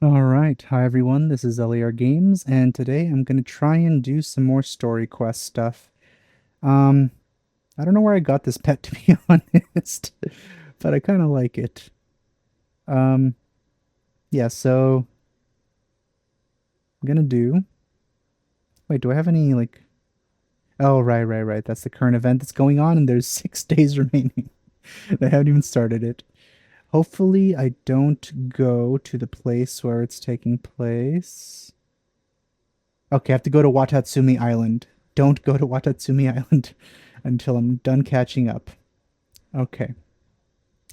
All right. Hi, everyone. This is LAR Games, and today I'm going to try and do some more story quest stuff. Um, I don't know where I got this pet, to be honest, but I kind of like it. Um, yeah, so I'm going to do. Wait, do I have any, like. Oh, right. That's the current event that's going on, and there's 6 days remaining. They haven't even started it. Hopefully, I don't go to the place where it's taking place. Okay, I have to go to Watatsumi Island. Don't go to Watatsumi Island until I'm done catching up. Okay,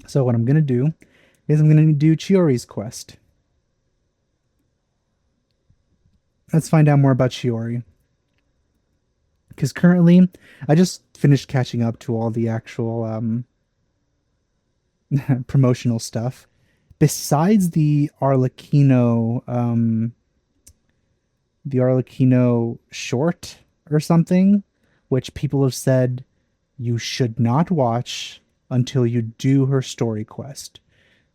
so what I'm gonna do is I'm gonna do Chiori's quest. Let's find out more about Chiori. Because currently, I just finished catching up to all the actual promotional stuff. Besides the Arlecchino short or something, which people have said you should not watch until you do her story quest.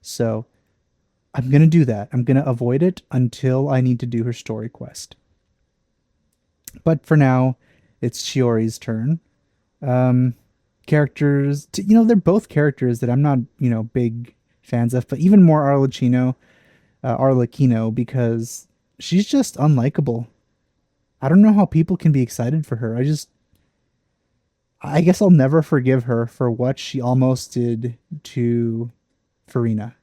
So I'm going to do that. I'm going to avoid it until I need to do her story quest. But for now, it's Chiori's turn. Um, they're both characters that I'm not, big fans of, but even more Arlecchino, because she's just unlikable. I don't know how people can be excited for her. I guess I'll never forgive her for what she almost did to Farina.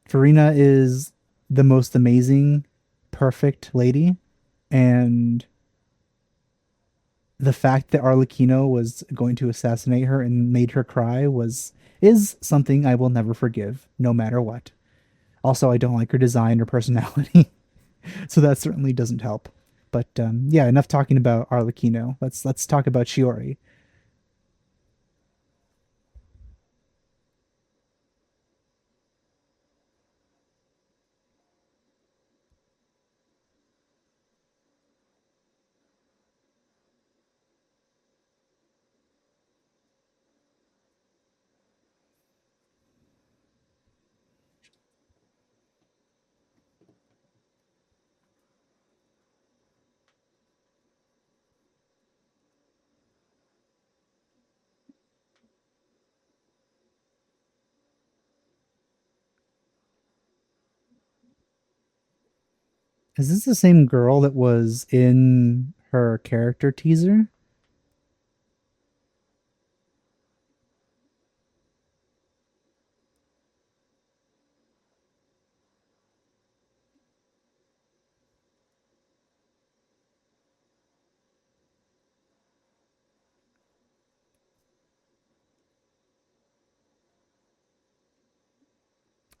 Farina is the most amazing, perfect lady, and the fact that Arlecchino was going to assassinate her and made her cry was is something I will never forgive, no matter what. Also, I don't like her design or personality, so that certainly doesn't help. But yeah, enough talking about Arlecchino. Let's talk about Chiori. Is this the same girl that was in her character teaser?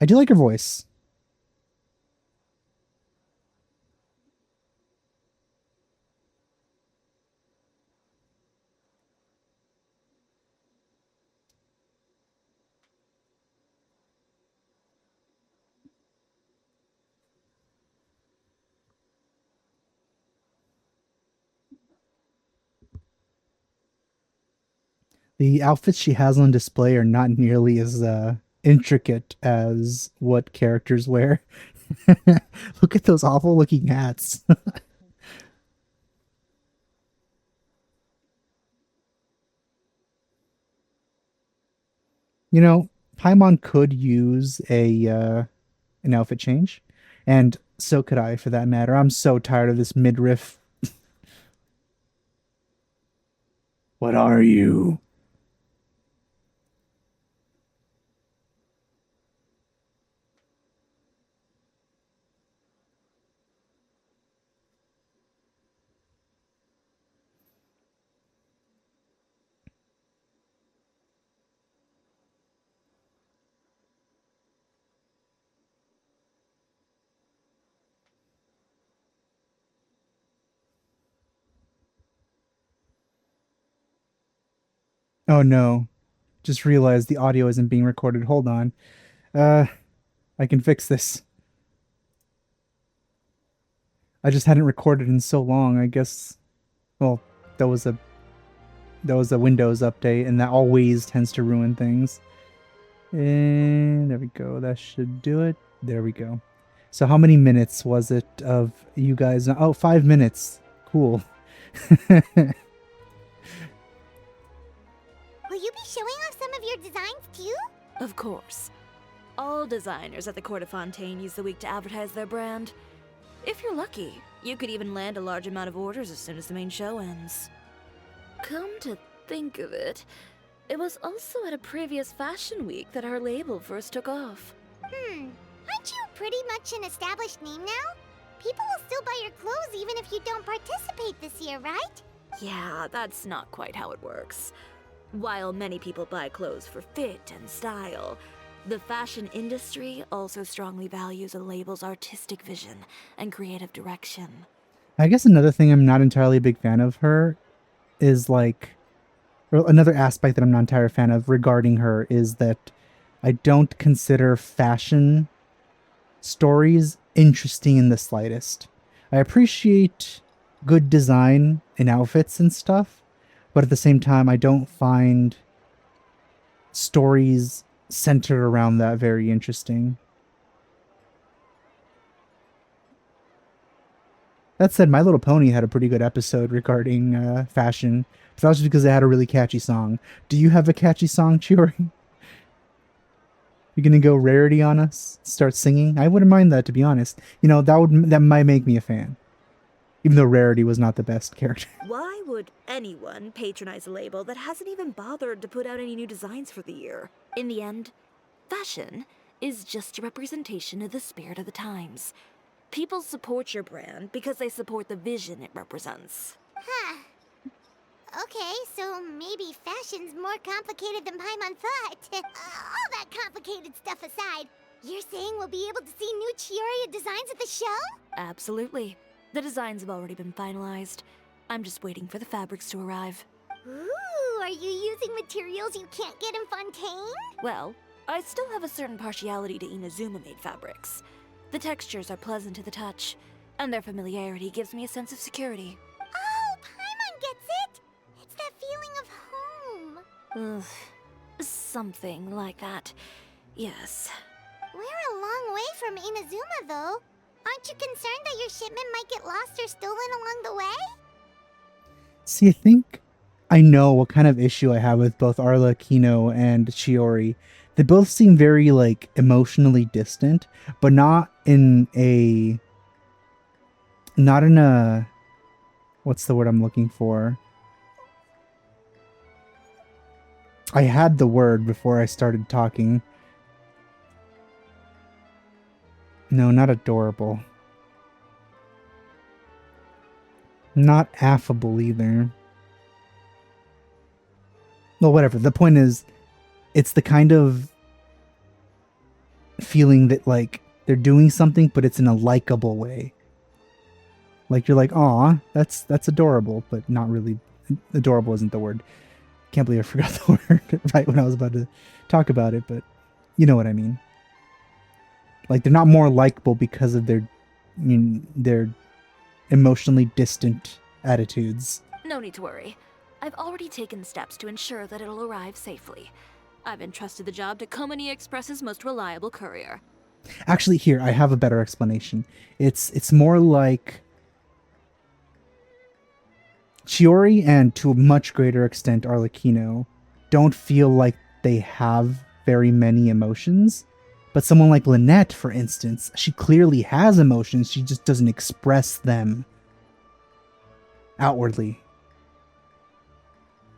I do like her voice. The outfits she has on display are not nearly as intricate as what characters wear. Look at those awful looking hats. You know, Paimon could use a an outfit change, and so could I for that matter. I'm so tired of this midriff. What are you? Oh no. Just realized the audio isn't being recorded. Hold on. Uh, I can fix this. I just hadn't recorded in so long. I guess. Well, that was a that was a Windows update, and that always tends to ruin things. And there we go. That should do it. There we go. So how many minutes was it of you guys? Oh, 5 minutes. Cool. Will you be showing off some of your designs too? Of course. All designers at the Court of Fontaine use the week to advertise their brand. If you're lucky, you could even land a large amount of orders as soon as the main show ends. Come to think of it, it was also at a previous fashion week that our label first took off. Aren't you pretty much an established name now? People will still buy your clothes even if you don't participate this year, right? Yeah, that's not quite how it works. While many people buy clothes for fit and style, the fashion industry also strongly values a label's artistic vision and creative direction. I guess another thing I'm not entirely a big fan of her is like, or another aspect that I'm not entirely a fan of regarding her is that I don't consider fashion stories interesting in the slightest. I appreciate good design in outfits and stuff, but at the same time, I don't find stories centered around that very interesting. That said, My Little Pony had a pretty good episode regarding fashion, but that was just because they had a really catchy song. Do you have a catchy song, Chiori? You gonna go rarity on us? Start singing? I wouldn't mind that, to be honest. You know, that might make me a fan, even though Rarity was not the best character. Why would anyone patronize a label that hasn't even bothered to put out any new designs for the year? In the end, fashion is just a representation of the spirit of the times. People support your brand because they support the vision it represents. Huh. Okay, so maybe fashion's more complicated than Paimon thought. All that complicated stuff aside, you're saying we'll be able to see new Chiori designs at the show? Absolutely. The designs have already been finalized. I'm just waiting for the fabrics to arrive. Ooh, are you using materials you can't get in Fontaine? Well, I still have a certain partiality to Inazuma-made fabrics. The textures are pleasant to the touch, and their familiarity gives me a sense of security. Oh, Paimon gets it! It's that feeling of home. Ugh, something like that. Yes. We're a long way from Inazuma, though. Aren't you concerned that your shipment might get lost or stolen along the way? See, I think I know what kind of issue I have with both Arlecchino and Chiori. They both seem very, like, emotionally distant, but not in a... What's the word I'm looking for? I had the word before I started talking. No, not adorable. Not affable either. Well, whatever. The point is, it's the kind of feeling that, like, they're doing something, but it's in a likable way. Like, you're like, aw, that's adorable, but not really. Adorable isn't the word. Can't believe I forgot the word right when I was about to talk about it, but you know what I mean. Like, they're not more likable because of their emotionally distant attitudes. No need to worry. I've already taken steps to ensure that it'll arrive safely. I've entrusted the job to Komani Express's most reliable courier. Actually, here, I have a better explanation. It's more like Chiori, and to a much greater extent Arlecchino, don't feel like they have very many emotions. But someone like Lynette, for instance, she clearly has emotions, she just doesn't express them outwardly.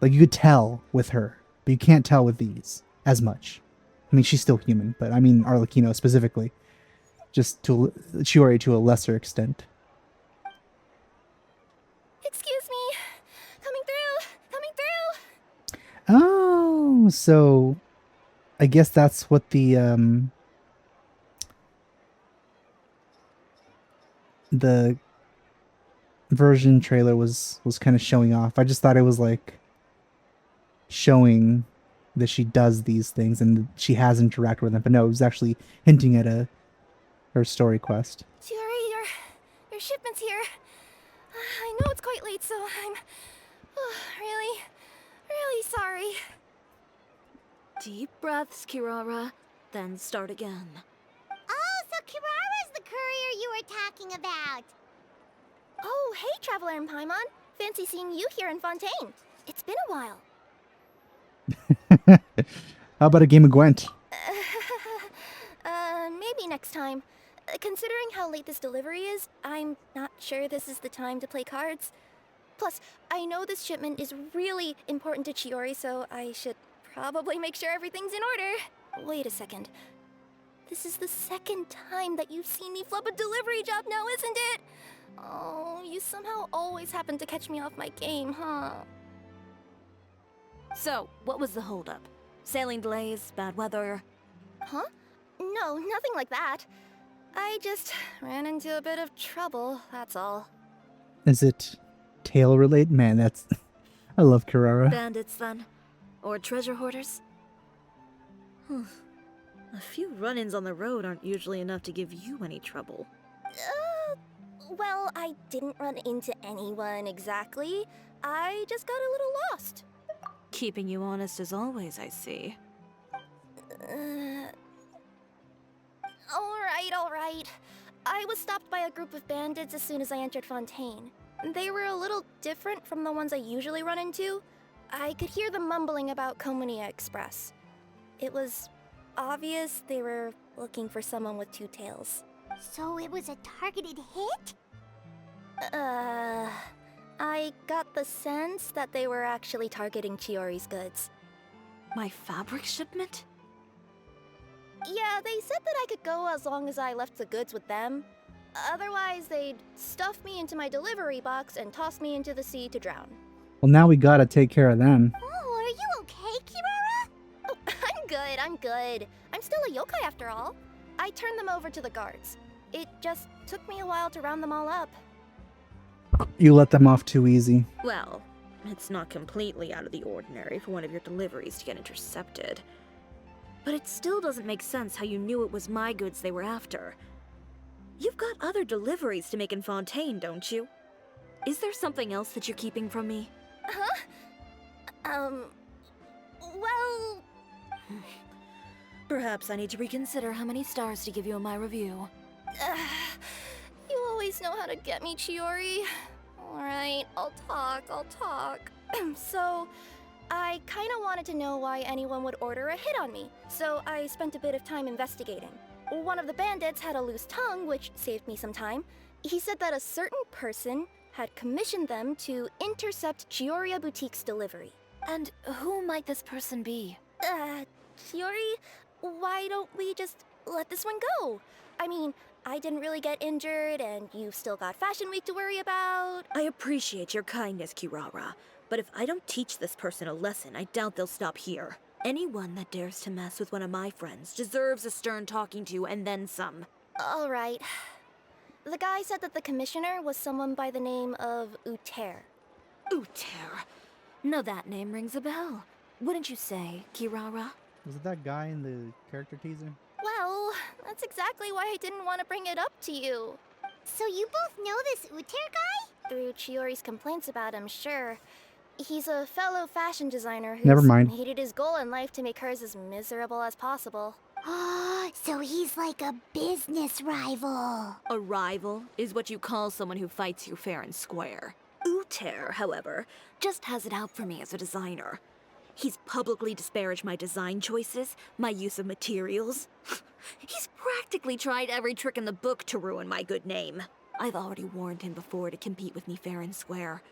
Like, you could tell with her, but you can't tell with these as much. I mean, she's still human, but I mean Arlecchino specifically. Just to Chiori to a lesser extent. Excuse me. Coming through. Oh, so I guess that's what the version trailer was kind of showing off. I just thought it was like showing that she does these things and that she has interacted with them, but no, it was actually hinting at her story quest. Chiori, your shipment's here. I know it's quite late, so I'm really, really sorry. Deep breaths, Kirara, then start again. Oh, so courier you were talking about. Oh, hey, Traveler and Paimon. Fancy seeing you here in Fontaine. It's been a while. How about a game of Gwent? Maybe next time. Considering how late this delivery is, I'm not sure this is the time to play cards. Plus, I know this shipment is really important to Chiori, so I should probably make sure everything's in order. Wait a second. This is the second time that you've seen me flub a delivery job now, isn't it? Oh, you somehow always happen to catch me off my game, huh? So, what was the holdup? Sailing delays, bad weather? Huh? No, nothing like that. I just ran into a bit of trouble, that's all. Is it tail related? Man, that's... I love Kirara. Bandits, then? Or treasure hoarders? A few run-ins on the road aren't usually enough to give you any trouble. Well, I didn't run into anyone exactly. I just got a little lost. Keeping you honest as always, I see. Alright. I was stopped by a group of bandits as soon as I entered Fontaine. They were a little different from the ones I usually run into. I could hear them mumbling about Komunia Express. It was obvious they were looking for someone with two tails. So it was a targeted hit? I got the sense that they were actually targeting Chiori's goods. My fabric shipment? Yeah, they said that I could go as long as I left the goods with them. Otherwise, they'd stuff me into my delivery box and toss me into the sea to drown. Well, now we gotta take care of them. Oh, are you okay, Kirara? Oh, I'm good. I'm still a yokai after all. I turned them over to the guards. It just took me a while to round them all up. You let them off too easy. Well, it's not completely out of the ordinary for one of your deliveries to get intercepted. But it still doesn't make sense how you knew it was my goods they were after. You've got other deliveries to make in Fontaine, don't you? Is there something else that you're keeping from me? Huh? Well... Perhaps I need to reconsider how many stars to give you in my review. You always know how to get me, Chiori. Alright, I'll talk. So, I kinda wanted to know why anyone would order a hit on me, so I spent a bit of time investigating. One of the bandits had a loose tongue, which saved me some time. He said that a certain person had commissioned them to intercept Chioria Boutique's delivery. And who might this person be? Chiori, why don't we just let this one go? I mean, I didn't really get injured, and you've still got Fashion Week to worry about. I appreciate your kindness, Kirara, but if I don't teach this person a lesson, I doubt they'll stop here. Anyone that dares to mess with one of my friends deserves a stern talking to and then some. Alright. The guy said that the commissioner was someone by the name of Uter. Uter. No, that name rings a bell. Wouldn't you say, Kirara? Was it that guy in the character teaser? Well, that's exactly why I didn't want to bring it up to you. So you both know this Uter guy? Through Chiori's complaints about him, sure. He's a fellow fashion designer who's Never mind. made it his goal in life to make hers as miserable as possible. Oh, so he's like a business rival. A rival is what you call someone who fights you fair and square. Uter, however, just has it out for me as a designer. He's publicly disparaged my design choices, my use of materials. He's practically tried every trick in the book to ruin my good name. I've already warned him before to compete with me fair and square,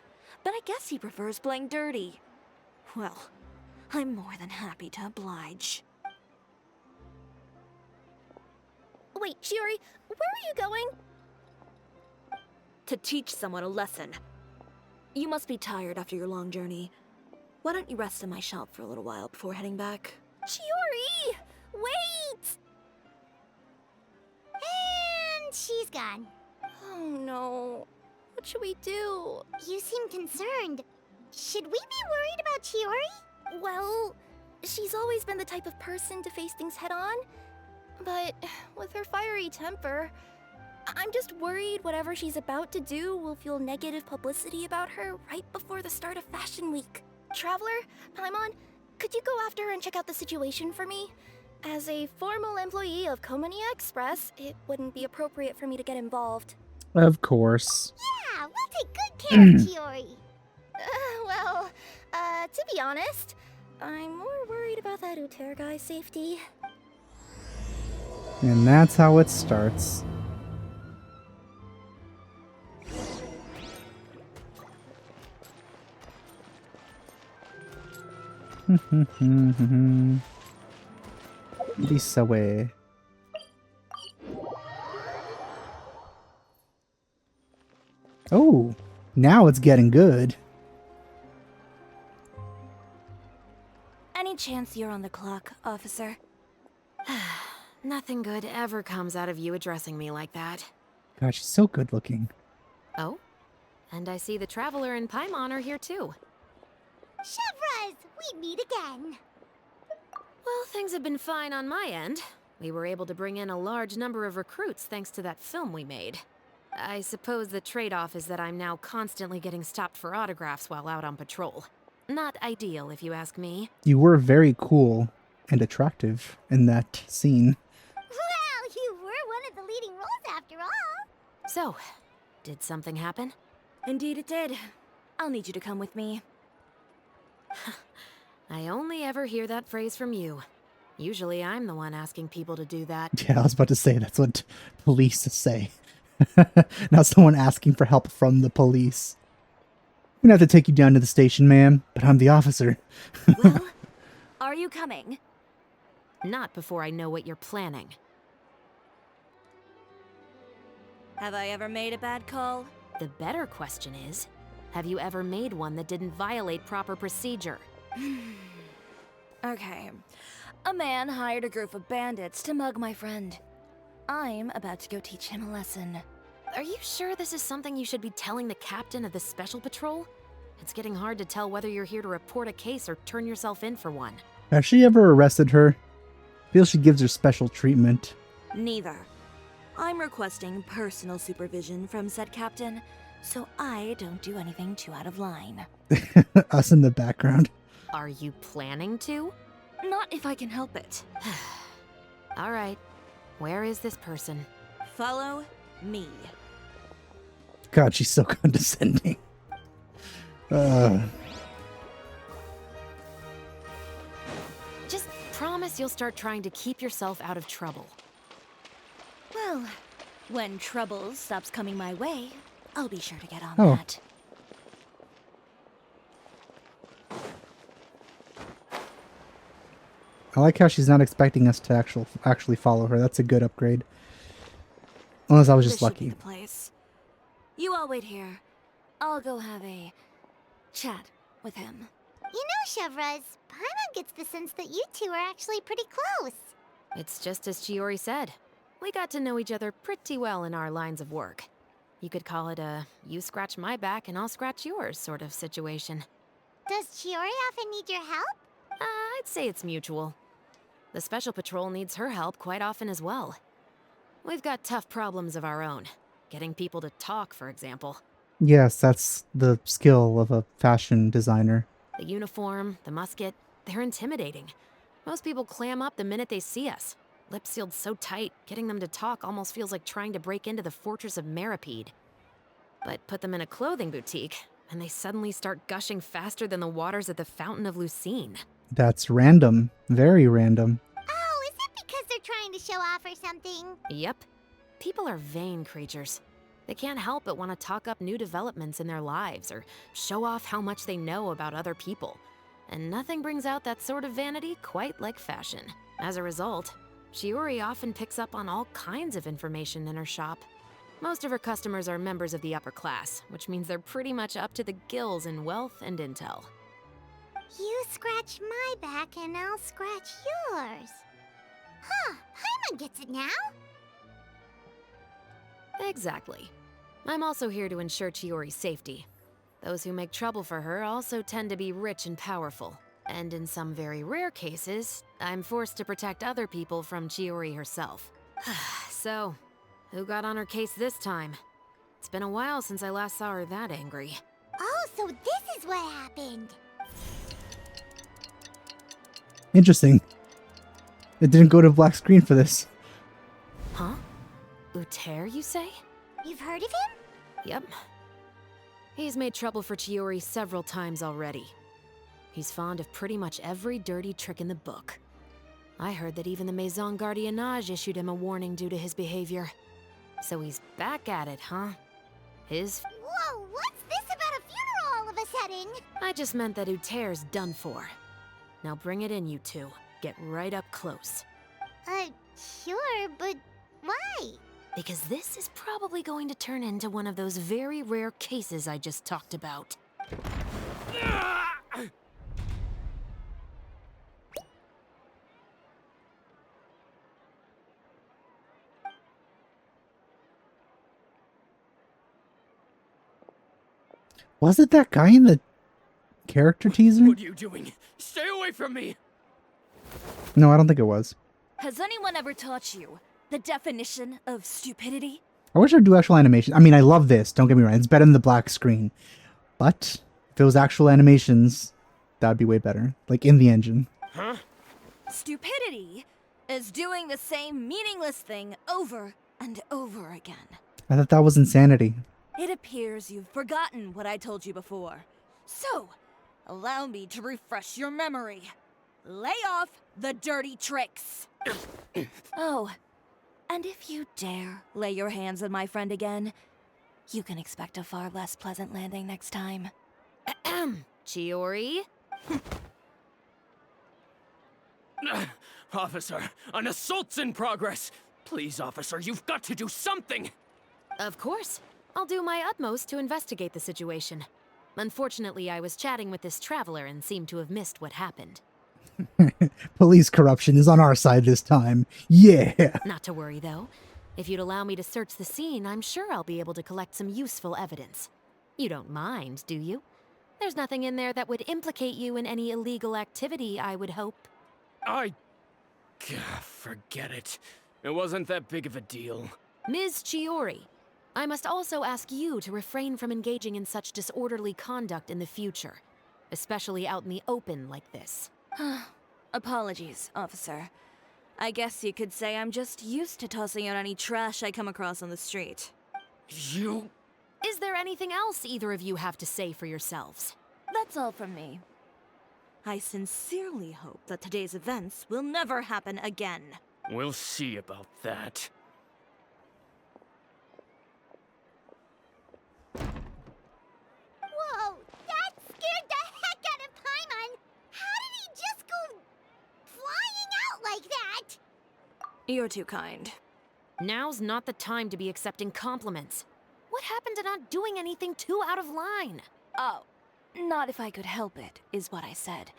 but I guess he prefers playing dirty. Well, I'm more than happy to oblige. Wait, Chiori, where are you going? To teach someone a lesson. You must be tired after your long journey. Why don't you rest in my shop for a little while before heading back? Chiori! Wait! And she's gone. Oh no. What should we do? You seem concerned. Should we be worried about Chiori? Well, she's always been the type of person to face things head on. But with her fiery temper, I'm just worried whatever she's about to do will fuel negative publicity about her right before the start of Fashion Week. Traveler, Paimon, could you go after her and check out the situation for me? As a formal employee of Komania Express, it wouldn't be appropriate for me to get involved. Of course. Yeah, we'll take good care of Chiori. To be honest, I'm more worried about that Uter guy's safety. And that's how it starts. This way. Oh, now it's getting good. Any chance you're on the clock, officer? Nothing good ever comes out of you addressing me like that. God, she's so good looking. Oh? And I see the Traveler and Paimon are here too. Chevraz, we meet again. Well, things have been fine on my end. We were able to bring in a large number of recruits thanks to that film we made. I suppose the trade-off is that I'm now constantly getting stopped for autographs while out on patrol. Not ideal, if you ask me. You were very cool and attractive in that scene. Well, you were one of the leading roles after all. So, did something happen? Indeed it did. I'll need you to come with me. I only ever hear that phrase from you. Usually I'm the one asking people to do that. Yeah, I was about to say that's what police say. Now someone asking for help from the police. I'm gonna have to take you down to the station, ma'am, but I'm the officer. Well, are you coming? Not before I know what you're planning. Have I ever made a bad call? The better question is, have you ever made one that didn't violate proper procedure? Okay. A man hired a group of bandits to mug my friend. I'm about to go teach him a lesson. Are you sure this is something you should be telling the captain of the special patrol? It's getting hard to tell whether you're here to report a case or turn yourself in for one. Has she ever arrested her? I feel she gives her special treatment. Neither. I'm requesting personal supervision from said captain, so I don't do anything too out of line. Us in the background. Are you planning to? Not if I can help it. All right. Where is this person? Follow me. God, she's so condescending. Just promise you'll start trying to keep yourself out of trouble. Well, when trouble stops coming my way, I'll be sure to get on Oh. that. I like how she's not expecting us to actually follow her. That's a good upgrade. Unless I was just This should be lucky. the place. You all wait here. I'll go have a chat with him. You know, Chevraz, Paimon gets the sense that you two are actually pretty close. It's just as Chiori said. We got to know each other pretty well in our lines of work. You could call it a you scratch my back and I'll scratch yours sort of situation. Does Chiori often need your help? I'd say it's mutual. The Special Patrol needs her help quite often as well. We've got tough problems of our own. Getting people to talk, for example. Yes, that's the skill of a fashion designer. The uniform, the musket, they're intimidating. Most people clam up the minute they see us. Lips sealed so tight, getting them to talk almost feels like trying to break into the fortress of Meripede. But put them in a clothing boutique, and they suddenly start gushing faster than the waters at the Fountain of Lucine. That's random. Very random. Oh, is it because they're trying to show off or something? Yep. People are vain creatures. They can't help but want to talk up new developments in their lives or show off how much they know about other people. And nothing brings out that sort of vanity quite like fashion. As a result, Chiori often picks up on all kinds of information in her shop. Most of her customers are members of the upper class, which means they're pretty much up to the gills in wealth and intel. You scratch my back and I'll scratch yours. Huh, Paimon gets it now. Exactly. I'm also here to ensure Chiori's safety. Those who make trouble for her also tend to be rich and powerful. And in some very rare cases, I'm forced to protect other people from Chiori herself. So, who got on her case this time? It's been a while since I last saw her that angry. Oh, so this is what happened. Interesting. It didn't go to black screen for this. Huh? Uter, you say? You've heard of him? Yep. He's made trouble for Chiori several times already. He's fond of pretty much every dirty trick in the book. I heard that even the Maison Gardiennage issued him a warning due to his behavior. So he's back at it, huh? Whoa, what's this about a funeral all of a sudden? I just meant that Uter's done for. Now bring it in, you two. Get right up close. Sure, but why? Because this is probably going to turn into one of those very rare cases I just talked about. Was it that guy in the character teaser? What are you doing? Stay away from me! No, I don't think it was. Has anyone ever taught you the definition of stupidity? I wish I'd do actual animation. I mean, I love this. Don't get me wrong. It's better than the black screen. But if it was actual animations, that would be way better. Like in the engine. Huh? Stupidity is doing the same meaningless thing over and over again. I thought that was insanity. It appears you've forgotten what I told you before. So, allow me to refresh your memory. Lay off the dirty tricks. Oh, and if you dare lay your hands on my friend again, you can expect a far less pleasant landing next time. Chiori? Officer, an assault's in progress! Please, officer, you've got to do something! Of course. I'll do my utmost to investigate the situation. Unfortunately, I was chatting with this traveler and seemed to have missed what happened. Police corruption is on our side this time. Yeah! Not to worry, though. If you'd allow me to search the scene, I'm sure I'll be able to collect some useful evidence. You don't mind, do you? There's nothing in there that would implicate you in any illegal activity, I would hope. Forget it. It wasn't that big of a deal. Ms. Chiori, I must also ask you to refrain from engaging in such disorderly conduct in the future, especially out in the open like this. Apologies, officer. I guess you could say I'm just used to tossing out any trash I come across on the street. You... Is there anything else either of you have to say for yourselves? That's all from me. I sincerely hope that today's events will never happen again. We'll see about that. Whoa, that scared the heck out of Paimon! How did he just go flying out like that? You're too kind. Now's not the time to be accepting compliments. What happened to not doing anything too out of line? Oh, not if I could help it, is what I said.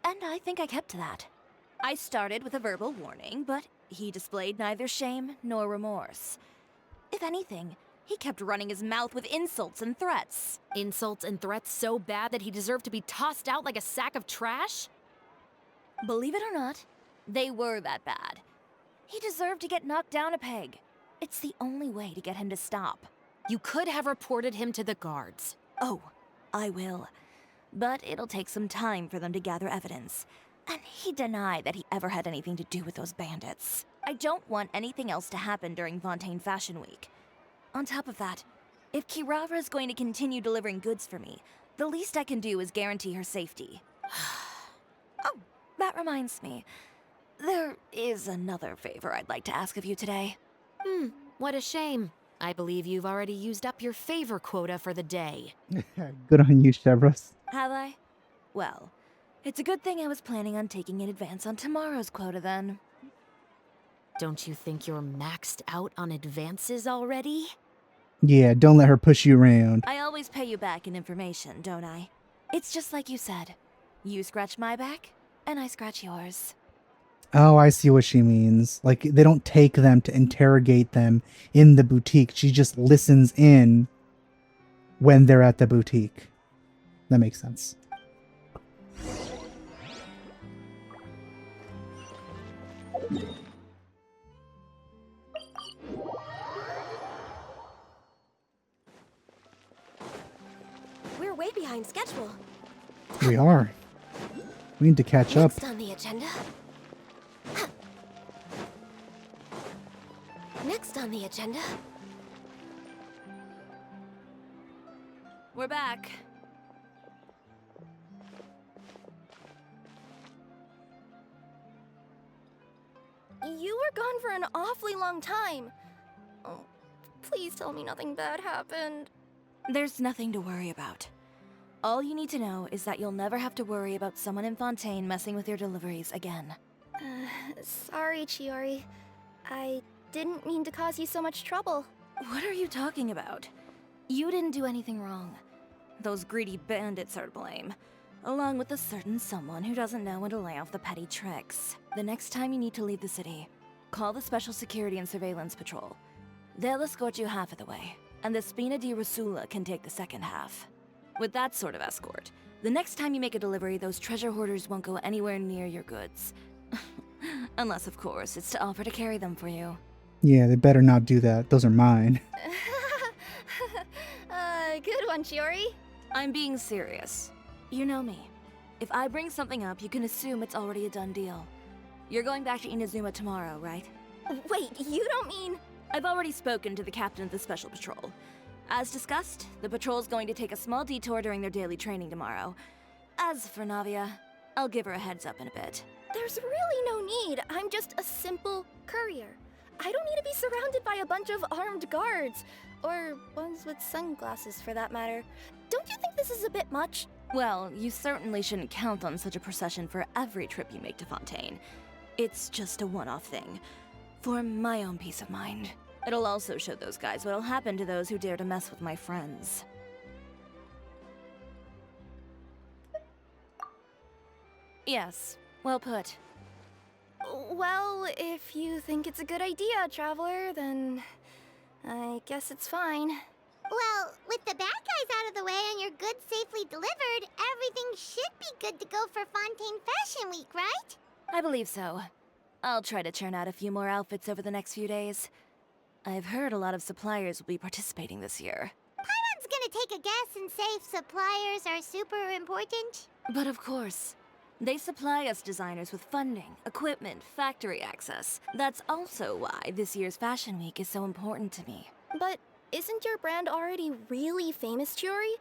And I think I kept to that. I started with a verbal warning, but he displayed neither shame nor remorse. If anything, he kept running his mouth with insults and threats. Insults and threats so bad that he deserved to be tossed out like a sack of trash? Believe it or not, they were that bad. He deserved to get knocked down a peg. It's the only way to get him to stop. You could have reported him to the guards. Oh, I will. But it'll take some time for them to gather evidence. And he denied that he ever had anything to do with those bandits. I don't want anything else to happen during Fontaine Fashion Week. On top of that, if Kirara is going to continue delivering goods for me, the least I can do is guarantee her safety. Oh, that reminds me. There is another favor I'd like to ask of you today. What a shame. I believe you've already used up your favor quota for the day. Good on you, Chevros. Have I? Well, it's a good thing I was planning on taking an advance on tomorrow's quota then. Don't you think you're maxed out on advances already? Yeah, don't let her push you around. I always pay you back in information, don't I? It's just like you said. You scratch my back, and I scratch yours. Oh, I see what she means. Like, they don't take them to interrogate them in the boutique. She just listens in when they're at the boutique. That makes sense. We're way behind schedule. We are. We need to catch up. Next on the agenda. Next on the agenda. We're back. You were gone for an awfully long time. Oh, please tell me nothing bad happened. There's nothing to worry about. All you need to know is that you'll never have to worry about someone in Fontaine messing with your deliveries again. Sorry, Chiori. I didn't mean to cause you so much trouble. What are you talking about? You didn't do anything wrong. Those greedy bandits are to blame, along with a certain someone who doesn't know when to lay off the petty tricks. The next time you need to leave the city, call the Special Security and Surveillance Patrol. They'll escort you half of the way, and the Spina di Rosula can take the second half. With that sort of escort, the next time you make a delivery, those treasure hoarders won't go anywhere near your goods. Unless, of course, it's to offer to carry them for you. Yeah, they better not do that. Those are mine. Good one, Chiori. I'm being serious. You know me. If I bring something up, you can assume it's already a done deal. You're going back to Inazuma tomorrow, right? Wait, you don't mean... I've already spoken to the captain of the Special Patrol. As discussed, the patrol's going to take a small detour during their daily training tomorrow. As for Navia, I'll give her a heads up in a bit. There's really no need. I'm just a simple courier. I don't need to be surrounded by a bunch of armed guards. Or ones with sunglasses, for that matter. Don't you think this is a bit much? Well, you certainly shouldn't count on such a procession for every trip you make to Fontaine. It's just a one-off thing. For my own peace of mind. It'll also show those guys what'll happen to those who dare to mess with my friends. Yes, well put. Well, if you think it's a good idea, Traveler, then I guess it's fine. Well, with the bad guys out of the way and your goods safely delivered, everything should be good to go for Fontaine Fashion Week, right? I believe so. I'll try to churn out a few more outfits over the next few days. I've heard a lot of suppliers will be participating this year. Paimon's gonna take a guess and say suppliers are super important. But of course, they supply us designers with funding, equipment, factory access. That's also why this year's Fashion Week is so important to me. But isn't your brand already really famous, Chiori?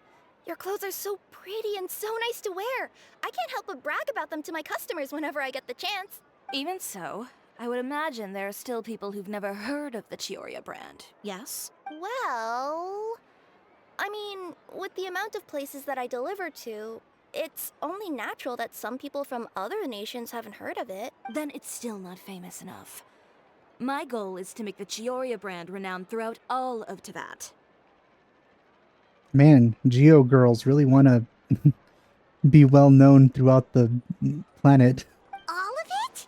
Your clothes are so pretty and so nice to wear. I can't help but brag about them to my customers whenever I get the chance. Even so, I would imagine there are still people who've never heard of the Chiori brand, yes? Well... I mean, with the amount of places that I deliver to, it's only natural that some people from other nations haven't heard of it. Then it's still not famous enough. My goal is to make the Chiori brand renowned throughout all of Teyvat. Man, Geo girls really want to be well known throughout the planet. All of it?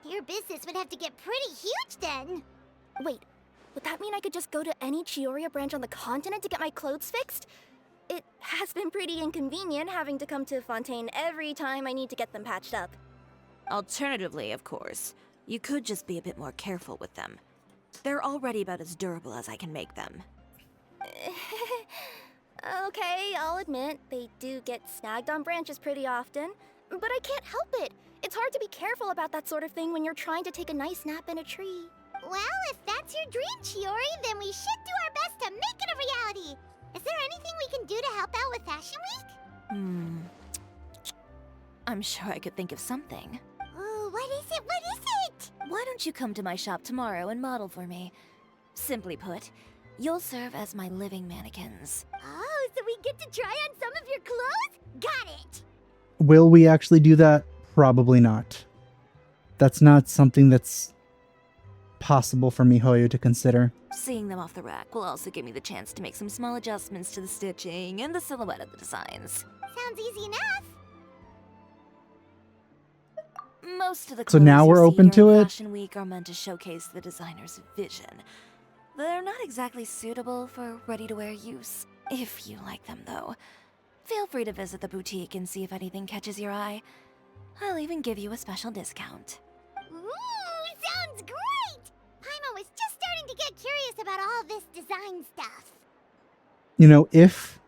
Your business would have to get pretty huge then. Wait, would that mean I could just go to any Chiori branch on the continent to get my clothes fixed? It has been pretty inconvenient having to come to Fontaine every time I need to get them patched up. Alternatively, of course, you could just be a bit more careful with them. They're already about as durable as I can make them. Okay, I'll admit, they do get snagged on branches pretty often, but I can't help it. It's hard to be careful about that sort of thing when you're trying to take a nice nap in a tree. Well, if that's your dream, Chiori, then we should do our best to make it a reality. Is there anything we can do to help out with Fashion Week? I'm sure I could think of something. Ooh, what is it? What is it? Why don't you come to my shop tomorrow and model for me? Simply put, you'll serve as my living mannequins. Oh, so we get to try on some of your clothes? Got it! Will we actually do that? Probably not. That's not something that's possible for MiHoYo to consider. Seeing them off the rack will also give me the chance to make some small adjustments to the stitching and the silhouette of the designs. Sounds easy enough. Most of the So clothes now you we're see open to during it? Fashion Week are meant to showcase the designer's vision. They're not exactly suitable for ready-to-wear use. If you like them, though, feel free to visit the boutique and see if anything catches your eye. I'll even give you a special discount. Ooh, sounds great! Paimon was just starting to get curious about all this design stuff. You know, if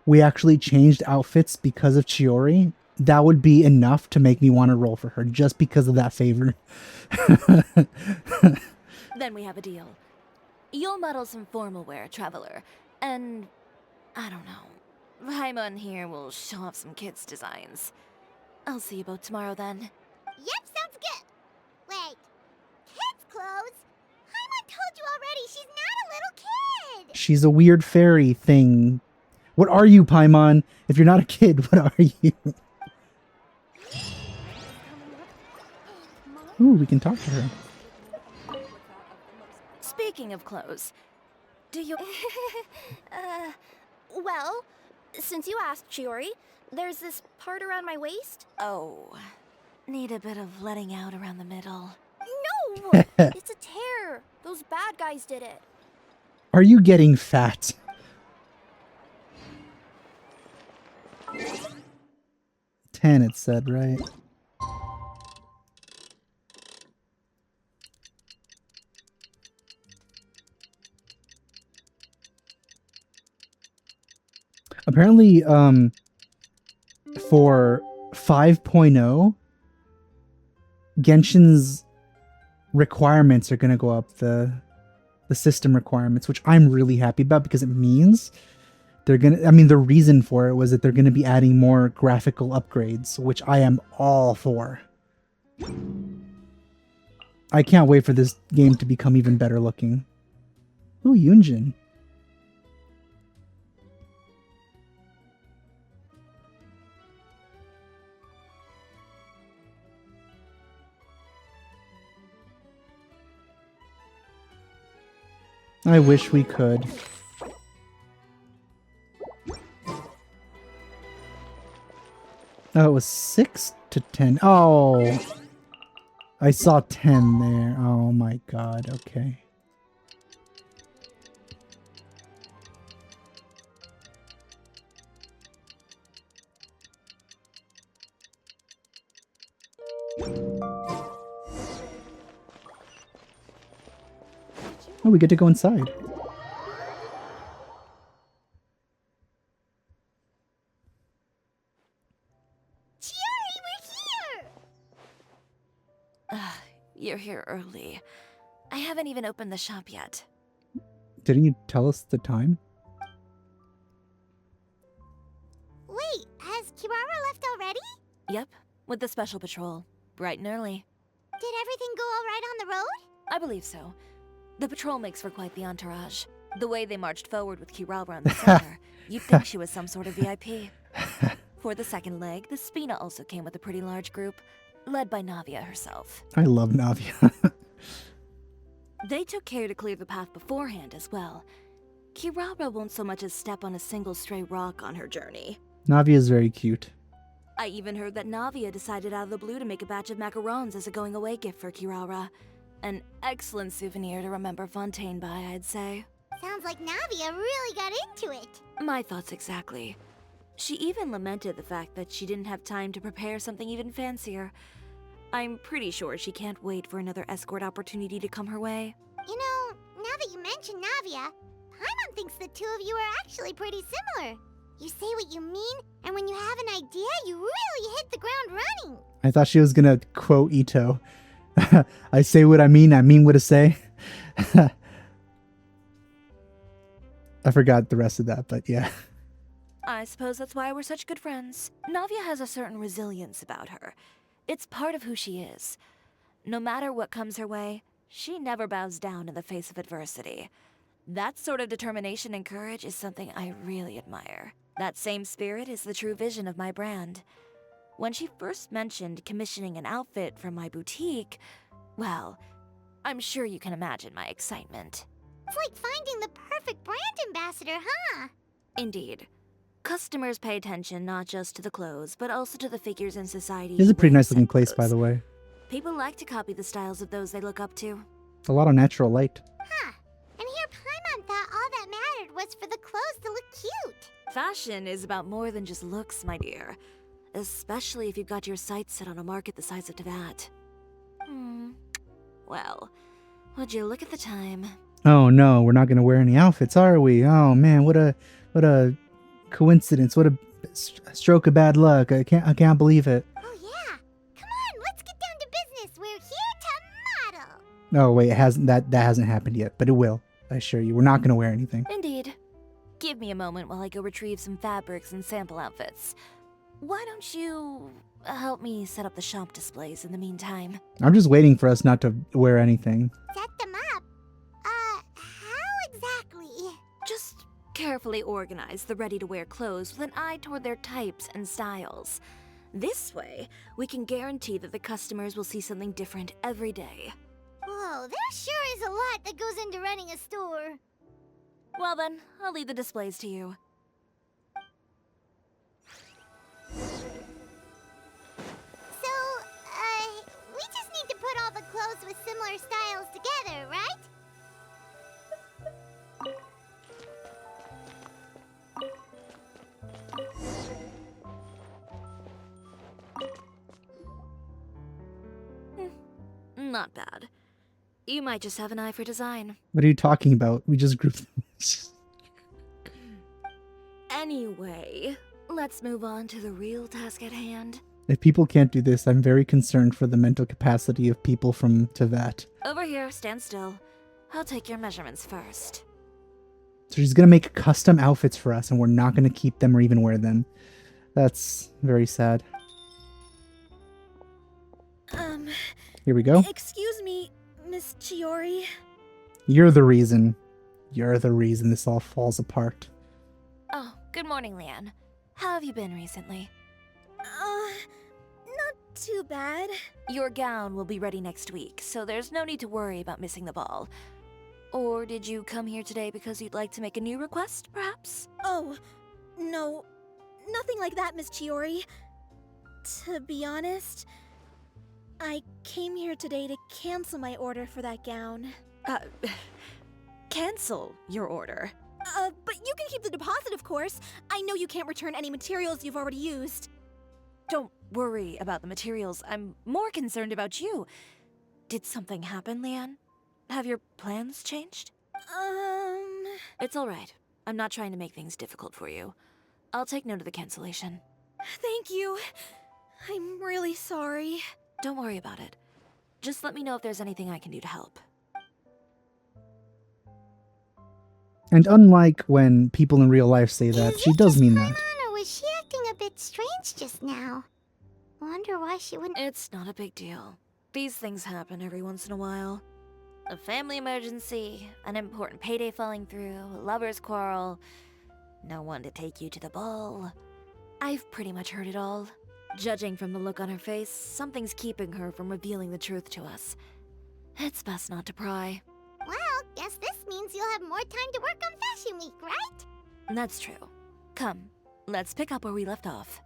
we actually changed outfits because of Chiori, that would be enough to make me want to roll for her just because of that favor. Then we have a deal. You'll model some formal wear, Traveler. And, I don't know. Paimon here will show off some kids' designs. I'll see you both tomorrow then. Yep, sounds good. Wait, kids' clothes? Paimon told you already she's not a little kid. She's a weird fairy thing. What are you, Paimon? If you're not a kid, what are you? Ooh, we can talk to her. Speaking of clothes, do you... Well, since you asked, Chiori, there's this part around my waist. Oh, need a bit of letting out around the middle. No! It's a tear. Those bad guys did it. Are you getting fat? Ten, it said, right? Apparently, for 5.0, Genshin's requirements are going to go up, the system requirements, which I'm really happy about because it means they're going to, I mean, the reason for it was that they're going to be adding more graphical upgrades, which I am all for. I can't wait for this game to become even better looking. Ooh, Yunjin. I wish we could. Oh, it was 6 to 10. Oh, I saw 10 there. Oh my god, okay. Oh, we get to go inside. Chiori, we're here! You're here early. I haven't even opened the shop yet. Didn't you tell us the time? Wait, has Kirara left already? Yep, with the special patrol. Bright and early. Did everything go all right on the road? I believe so. The patrol makes for quite the entourage. The way they marched forward with Kirara in the center, you'd think she was some sort of VIP. For the second leg, the Spina also came with a pretty large group, led by Navia herself. I love Navia. They took care to clear the path beforehand as well. Kirara won't so much as step on a single stray rock on her journey. Navia is very cute. I even heard that Navia decided out of the blue to make a batch of macarons as a going-away gift for Kirara. An excellent souvenir to remember Fontaine by, I'd say. Sounds like Navia really got into it. My thoughts exactly. She even lamented the fact that she didn't have time to prepare something even fancier. I'm pretty sure she can't wait for another escort opportunity to come her way. You know, now that you mention Navia, Paimon thinks the two of you are actually pretty similar. You say what you mean, and when you have an idea, you really hit the ground running. I thought she was gonna quote Ito. I say what I mean what I say. I forgot the rest of that, but yeah. I suppose that's why we're such good friends. Navia has a certain resilience about her. It's part of who she is. No matter what comes her way, she never bows down in the face of adversity. That sort of determination and courage is something I really admire. That same spirit is the true vision of my brand. When she first mentioned commissioning an outfit from my boutique, well, I'm sure you can imagine my excitement. It's like finding the perfect brand ambassador, huh? Indeed. Customers pay attention not just to the clothes, but also to the figures in society. This is a pretty nice looking place, by the way. People like to copy the styles of those they look up to. A lot of natural light. Huh. And here Paimon thought all that mattered was for the clothes to look cute. Fashion is about more than just looks, my dear. Especially if you've got your sights set on a market the size of Teyvat. Well, would you look at the time? Oh no, we're not gonna wear any outfits, are we? Oh man, what a coincidence! What a stroke of bad luck! I can't believe it. Oh yeah. Come on, let's get down to business. We're here to model. Oh wait, it hasn't that hasn't happened yet, but it will. I assure you, we're not going to wear anything. Indeed. Give me a moment while I go retrieve some fabrics and sample outfits. Why don't you help me set up the shop displays in the meantime? I'm just waiting for us not to wear anything. Set them up? How exactly? Just carefully organize the ready-to-wear clothes with an eye toward their types and styles. This way, we can guarantee that the customers will see something different every day. Whoa, there sure is a lot that goes into running a store. Well then, I'll leave the displays to you. So, we just need to put all the clothes with similar styles together, right? Not bad. You might just have an eye for design. What are you talking about? We just grouped them. Anyway, let's move on to the real task at hand. If people can't do this, I'm very concerned for the mental capacity of people from Tibet. Over here, stand still. I'll take your measurements first. So she's going to make custom outfits for us, and we're not going to keep them or even wear them. That's very sad. Here we go. Excuse me, Miss Chiori. You're the reason. You're the reason this all falls apart. Oh, good morning, Leanne. How have you been recently? Not too bad. Your gown will be ready next week, so there's no need to worry about missing the ball. Or did you come here today because you'd like to make a new request, perhaps? Oh, no. Nothing like that, Miss Chiori. To be honest, I came here today to cancel my order for that gown. Cancel your order. But you can keep the deposit, of course. I know you can't return any materials you've already used. Don't worry about the materials. I'm more concerned about you. Did something happen, Leanne? Have your plans changed? It's all right. I'm not trying to make things difficult for you. I'll take note of the cancellation. Thank you. I'm really sorry. Don't worry about it. Just let me know if there's anything I can do to help. And unlike when people in real life say that, Is she it does just mean Paimon, that. or was she acting a bit strange just now? Wonder why she wouldn't. It's not a big deal. These things happen every once in a while. A family emergency, an important payday falling through, a lover's quarrel, no one to take you to the ball. I've pretty much heard it all. Judging from the look on her face, something's keeping her from revealing the truth to us. It's best not to pry. Well, guess this means you'll have more time to work on Fashion Week, right? That's true. Come, let's pick up where we left off.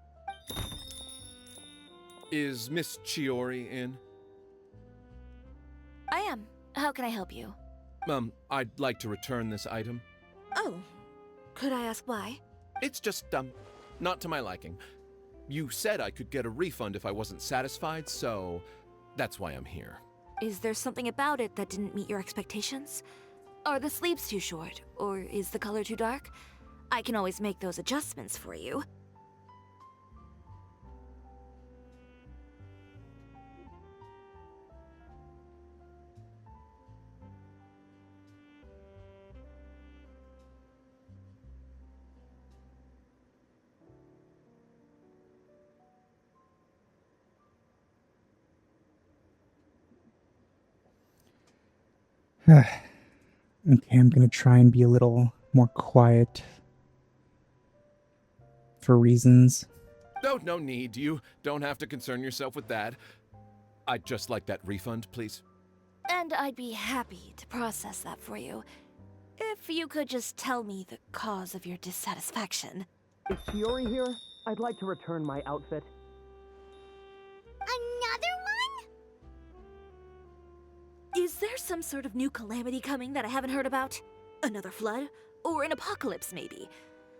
Is Miss Chiori in? I am. How can I help you? I'd like to return this item. Oh, could I ask why? It's just, not to my liking. You said I could get a refund if I wasn't satisfied, so that's why I'm here. Is there something about it that didn't meet your expectations? Are the sleeves too short, or is the color too dark? I can always make those adjustments for you. Okay, I'm gonna try and be a little more quiet. For reasons. No need. You don't have to concern yourself with that. I'd just like that refund, please. And I'd be happy to process that for you. If you could just tell me the cause of your dissatisfaction. Is Chiori here? I'd like to return my outfit. Another one? Is there some sort of new calamity coming that I haven't heard about? Another flood? Or an apocalypse, maybe?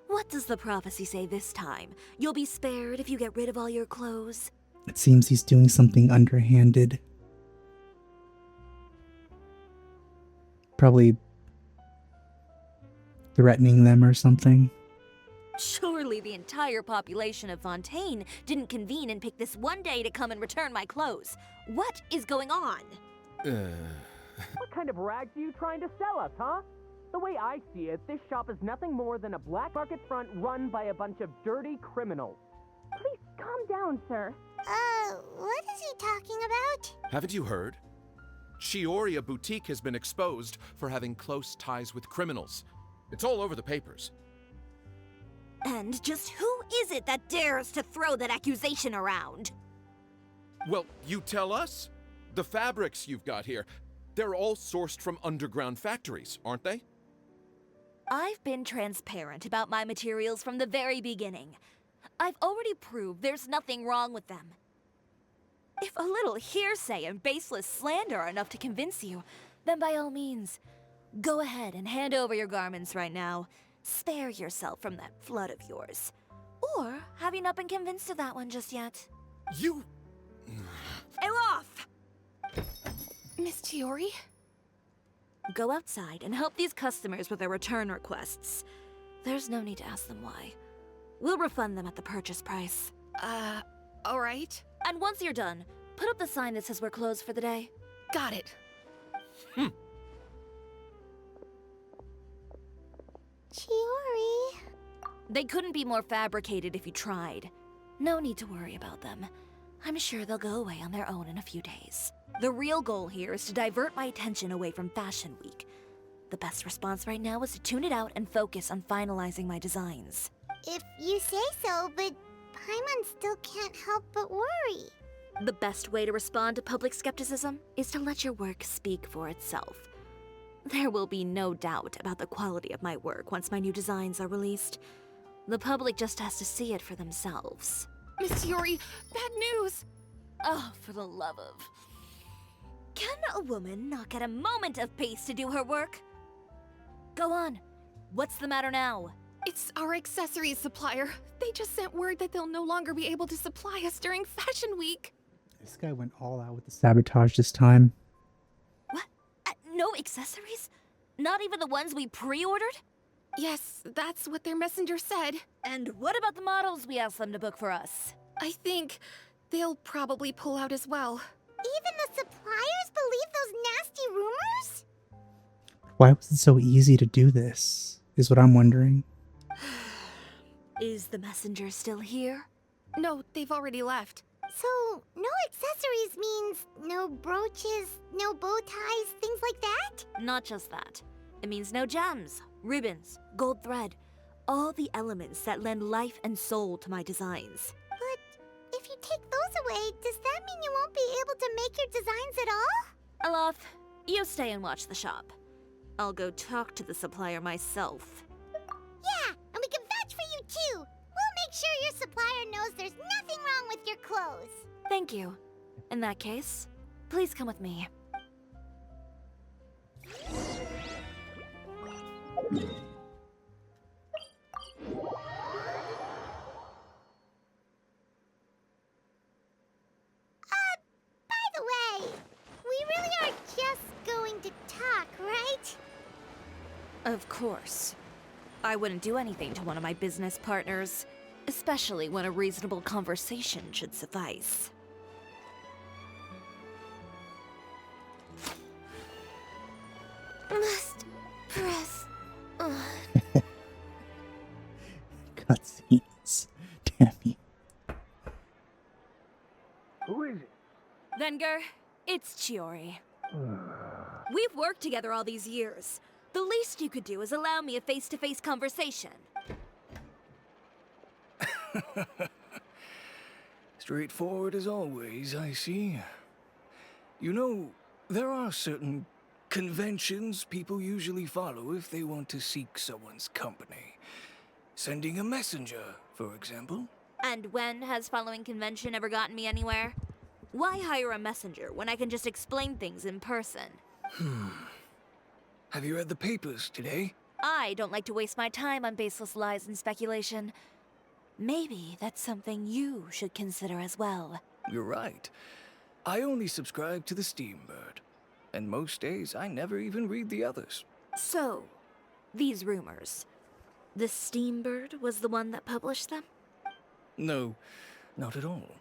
What does the prophecy say this time? You'll be spared if you get rid of all your clothes? It seems he's doing something underhanded. Probably threatening them or something. Surely the entire population of Fontaine didn't convene and pick this one day to come and return my clothes. What is going on? What kind of rags are you trying to sell us, huh? The way I see it, this shop is nothing more than a black market front run by a bunch of dirty criminals. Please calm down, sir. What is he talking about? Haven't you heard? Chiori, a boutique, has been exposed for having close ties with criminals. It's all over the papers. And just who is it that dares to throw that accusation around? Well, you tell us. The fabrics you've got here, they're all sourced from underground factories, aren't they? I've been transparent about my materials from the very beginning. I've already proved there's nothing wrong with them. If a little hearsay and baseless slander are enough to convince you, then by all means, go ahead and hand over your garments right now. Spare yourself from that flood of yours. Or have you not been convinced of that one just yet? You... Elof! Miss Chiori? Go outside and help these customers with their return requests. There's no need to ask them why. We'll refund them at the purchase price. Alright. And once you're done, put up the sign that says we're closed for the day. Got it. Chiori. They couldn't be more fabricated if you tried. No need to worry about them. I'm sure they'll go away on their own in a few days. The real goal here is to divert my attention away from Fashion Week. The best response right now is to tune it out and focus on finalizing my designs. If you say so, but Paimon still can't help but worry. The best way to respond to public skepticism is to let your work speak for itself. There will be no doubt about the quality of my work once my new designs are released. The public just has to see it for themselves. Miss Chiori, bad news! Oh, for the love of... Can a woman not get a moment of peace to do her work? Go on. What's the matter now? It's our accessories supplier. They just sent word that they'll no longer be able to supply us during Fashion Week. This guy went all out with the sabotage this time. What? No accessories? Not even the ones we pre-ordered? Yes, that's what their messenger said. And what about the models we asked them to book for us? I think they'll probably pull out as well. Even the suppliers believe those nasty rumors? Why was it so easy to do this, is what I'm wondering. Is the messenger still here? No, they've already left. So, no accessories means no brooches, no bow ties, things like that? Not just that. It means no gems, ribbons, gold thread, all the elements that lend life and soul to my designs. But if you take those away, does that mean you won't be able to make your designs at all? Alof, you stay and watch the shop. I'll go talk to the supplier myself. Yeah, and we can vouch for you too. We'll make sure your supplier knows there's nothing wrong with your clothes. Thank you. In that case, please come with me. By the way, we really are just going to talk, right? Of course. I wouldn't do anything to one of my business partners, especially when a reasonable conversation should suffice. Must press on. Cutscenes. Damn you. Who is it? Venger, it's Chiori. We've worked together all these years. The least you could do is allow me a face-to-face conversation. Straightforward as always, I see. You know, there are certain conventions people usually follow if they want to seek someone's company. Sending a messenger, for example. And when has following convention ever gotten me anywhere? Why hire a messenger when I can just explain things in person? Have you read the papers today? I don't like to waste my time on baseless lies and speculation. Maybe that's something you should consider as well. You're right. I only subscribe to the Steambird. And most days, I never even read the others. So, these rumors. The Steambird was the one that published them? No, not at all.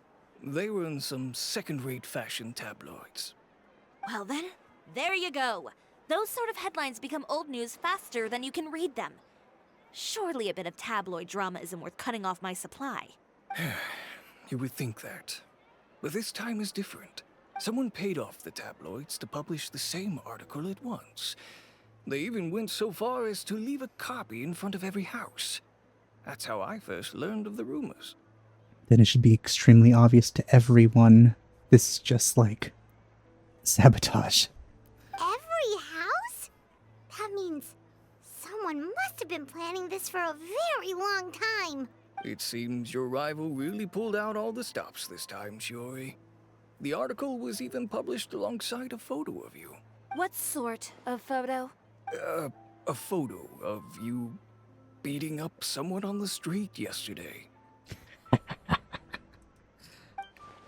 They were in some second-rate fashion tabloids. Well then, there you go. Those sort of headlines become old news faster than you can read them. Surely a bit of tabloid drama isn't worth cutting off my supply. You would think that. But this time is different. Someone paid off the tabloids to publish the same article at once. They even went so far as to leave a copy in front of every house. That's how I first learned of the rumors. Then it should be extremely obvious to everyone. This is just like sabotage. Every house? That means someone must have been planning this for a very long time. It seems your rival really pulled out all the stops this time, Chiori. The article was even published alongside a photo of you. What sort of photo? A photo of you beating up someone on the street yesterday.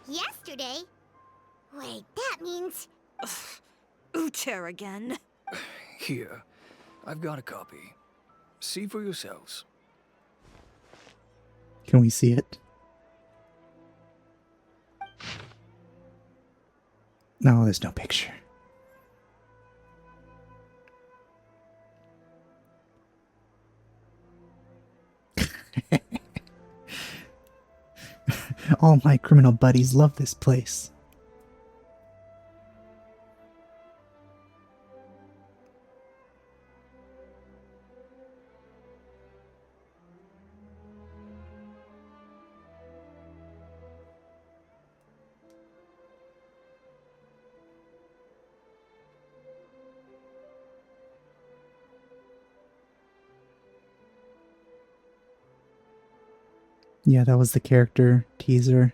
Yesterday? Wait, that means... Uter again. Here, I've got a copy. See for yourselves. Can we see it? No, there's no picture. All my criminal buddies love this place. Yeah, that was the character teaser.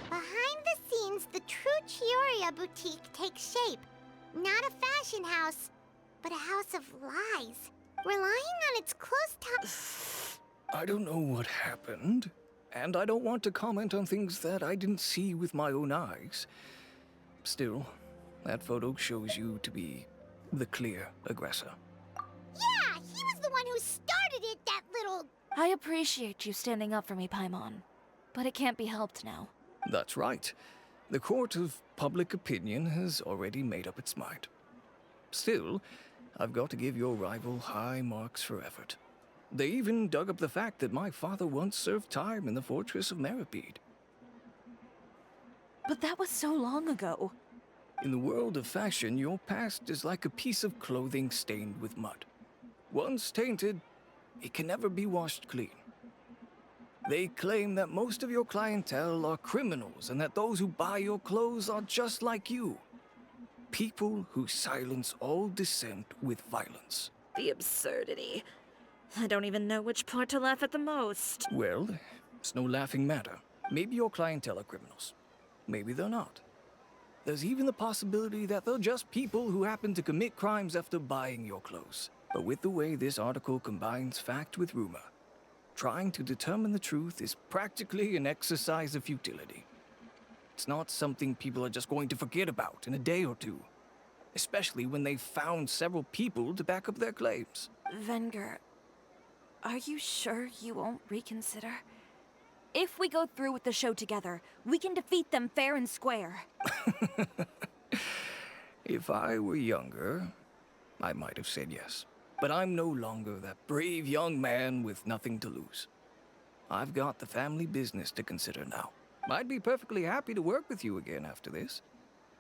Behind the scenes, the true Chiori boutique takes shape. Not a fashion house, but a house of lies. Relying on its close top... I don't know what happened, and I don't want to comment on things that I didn't see with my own eyes. Still, that photo shows you to be the clear aggressor. Yeah, he was the one who started it, that little... I appreciate you standing up for me, Paimon. But it can't be helped now. That's right. The court of public opinion has already made up its mind. Still, I've got to give your rival high marks for effort. They even dug up the fact that my father once served time in the fortress of Meripede. But that was so long ago. In the world of fashion, your past is like a piece of clothing stained with mud. Once tainted, it can never be washed clean. They claim that most of your clientele are criminals and that those who buy your clothes are just like you. People who silence all dissent with violence. The absurdity. I don't even know which part to laugh at the most. Well, it's no laughing matter. Maybe your clientele are criminals. Maybe they're not. There's even the possibility that they're just people who happen to commit crimes after buying your clothes. But with the way this article combines fact with rumor, trying to determine the truth is practically an exercise of futility. It's not something people are just going to forget about in a day or two, especially when they've found several people to back up their claims. Venger, are you sure you won't reconsider? If we go through with the show together, we can defeat them fair and square. If I were younger, I might have said yes. But I'm no longer that brave young man with nothing to lose. I've got the family business to consider now. I'd be perfectly happy to work with you again after this.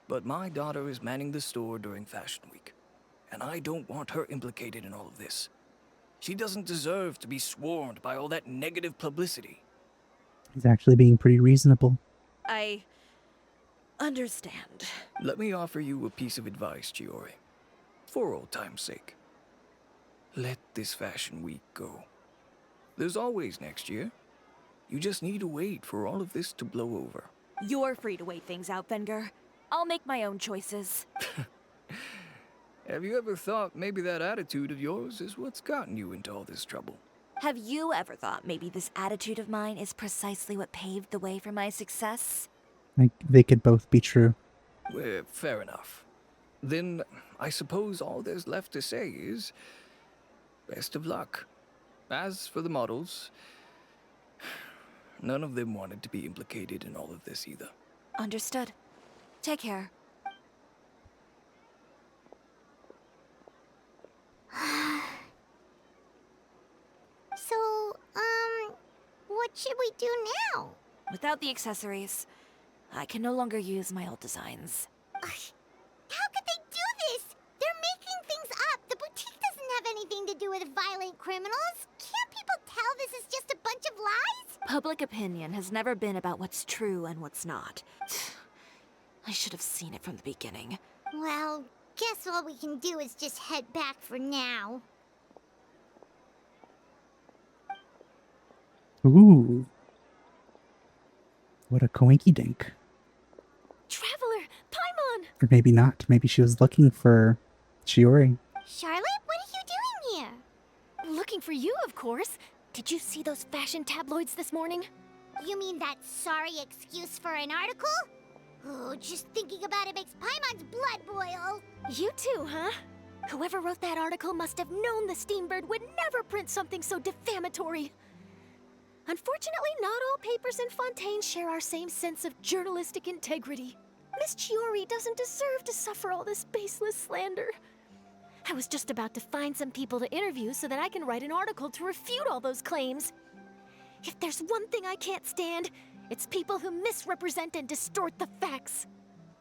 But my daughter is manning the store during Fashion Week, and I don't want her implicated in all of this. She doesn't deserve to be swarmed by all that negative publicity. He's actually being pretty reasonable. I understand. Let me offer you a piece of advice, Chiori. For old time's sake. Let this Fashion Week go. There's always next year. You just need to wait for all of this to blow over. You're free to wait things out, Venger. I'll make my own choices. Have you ever thought maybe that attitude of yours is what's gotten you into all this trouble? Have you ever thought maybe this attitude of mine is precisely what paved the way for my success? Like, they could both be true. Well, fair enough. Then I suppose all there's left to say is, Best of luck. As for the models, none of them wanted to be implicated in all of this either. Understood. Take care. So, what should we do now? Without the accessories, I can no longer use my old designs. How could they do this? They're making things up. The boutique doesn't have anything to do with violent criminals. Can't people tell this is just a bunch of lies? Public opinion has never been about what's true and what's not. I should have seen it from the beginning. Well, guess all we can do is just head back for now. Ooh. What a coinky dink. Traveler, Paimon! Or maybe not. Maybe she was looking for Chiori. Charlotte, what are you doing here? Looking for you, of course. Did you see those fashion tabloids this morning? You mean that sorry excuse for an article? Oh, just thinking about it makes Paimon's blood boil. You too, huh? Whoever wrote that article must have known the Steambird would never print something so defamatory. Unfortunately, not all papers in Fontaine share our same sense of journalistic integrity. Miss Chiori doesn't deserve to suffer all this baseless slander. I was just about to find some people to interview so that I can write an article to refute all those claims. If there's one thing I can't stand, it's people who misrepresent and distort the facts.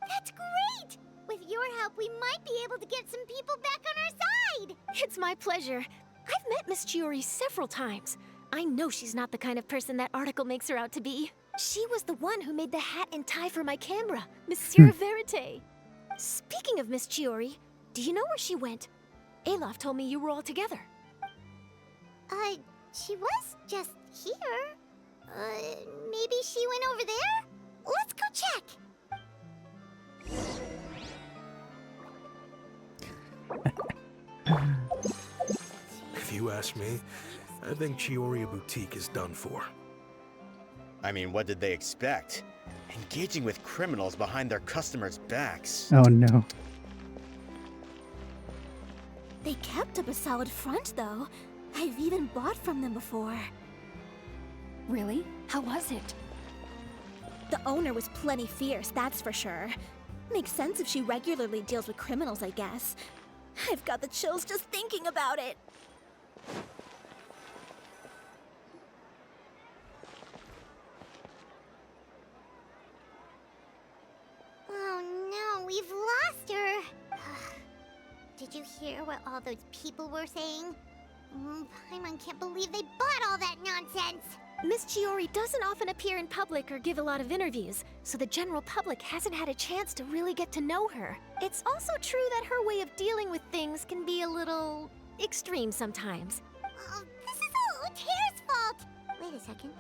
That's great! With your help, we might be able to get some people back on our side! It's my pleasure. I've met Miss Chiori several times. I know she's not the kind of person that article makes her out to be. She was the one who made the hat and tie for my camera, Monsieur Verite. Speaking of Miss Chiori, do you know where she went? Alof told me you were all together. She was just here. Maybe she went over there? Let's go check. If you ask me, I think Chiori Boutique is done for. I mean, what did they expect? Engaging with criminals behind their customers' backs. Oh no. They kept up a solid front, though. I've even bought from them before. Really? How was it? The owner was plenty fierce, that's for sure. Makes sense if she regularly deals with criminals, I guess. I've got the chills just thinking about it. Oh no, we've lost her. Did you hear what all those people were saying? Paimon can't believe they bought all that nonsense. Miss Chiori doesn't often appear in public or give a lot of interviews, so the general public hasn't had a chance to really get to know her. It's also true that her way of dealing with things can be a little extreme sometimes. Oh, this is all Uter's fault. Wait a second.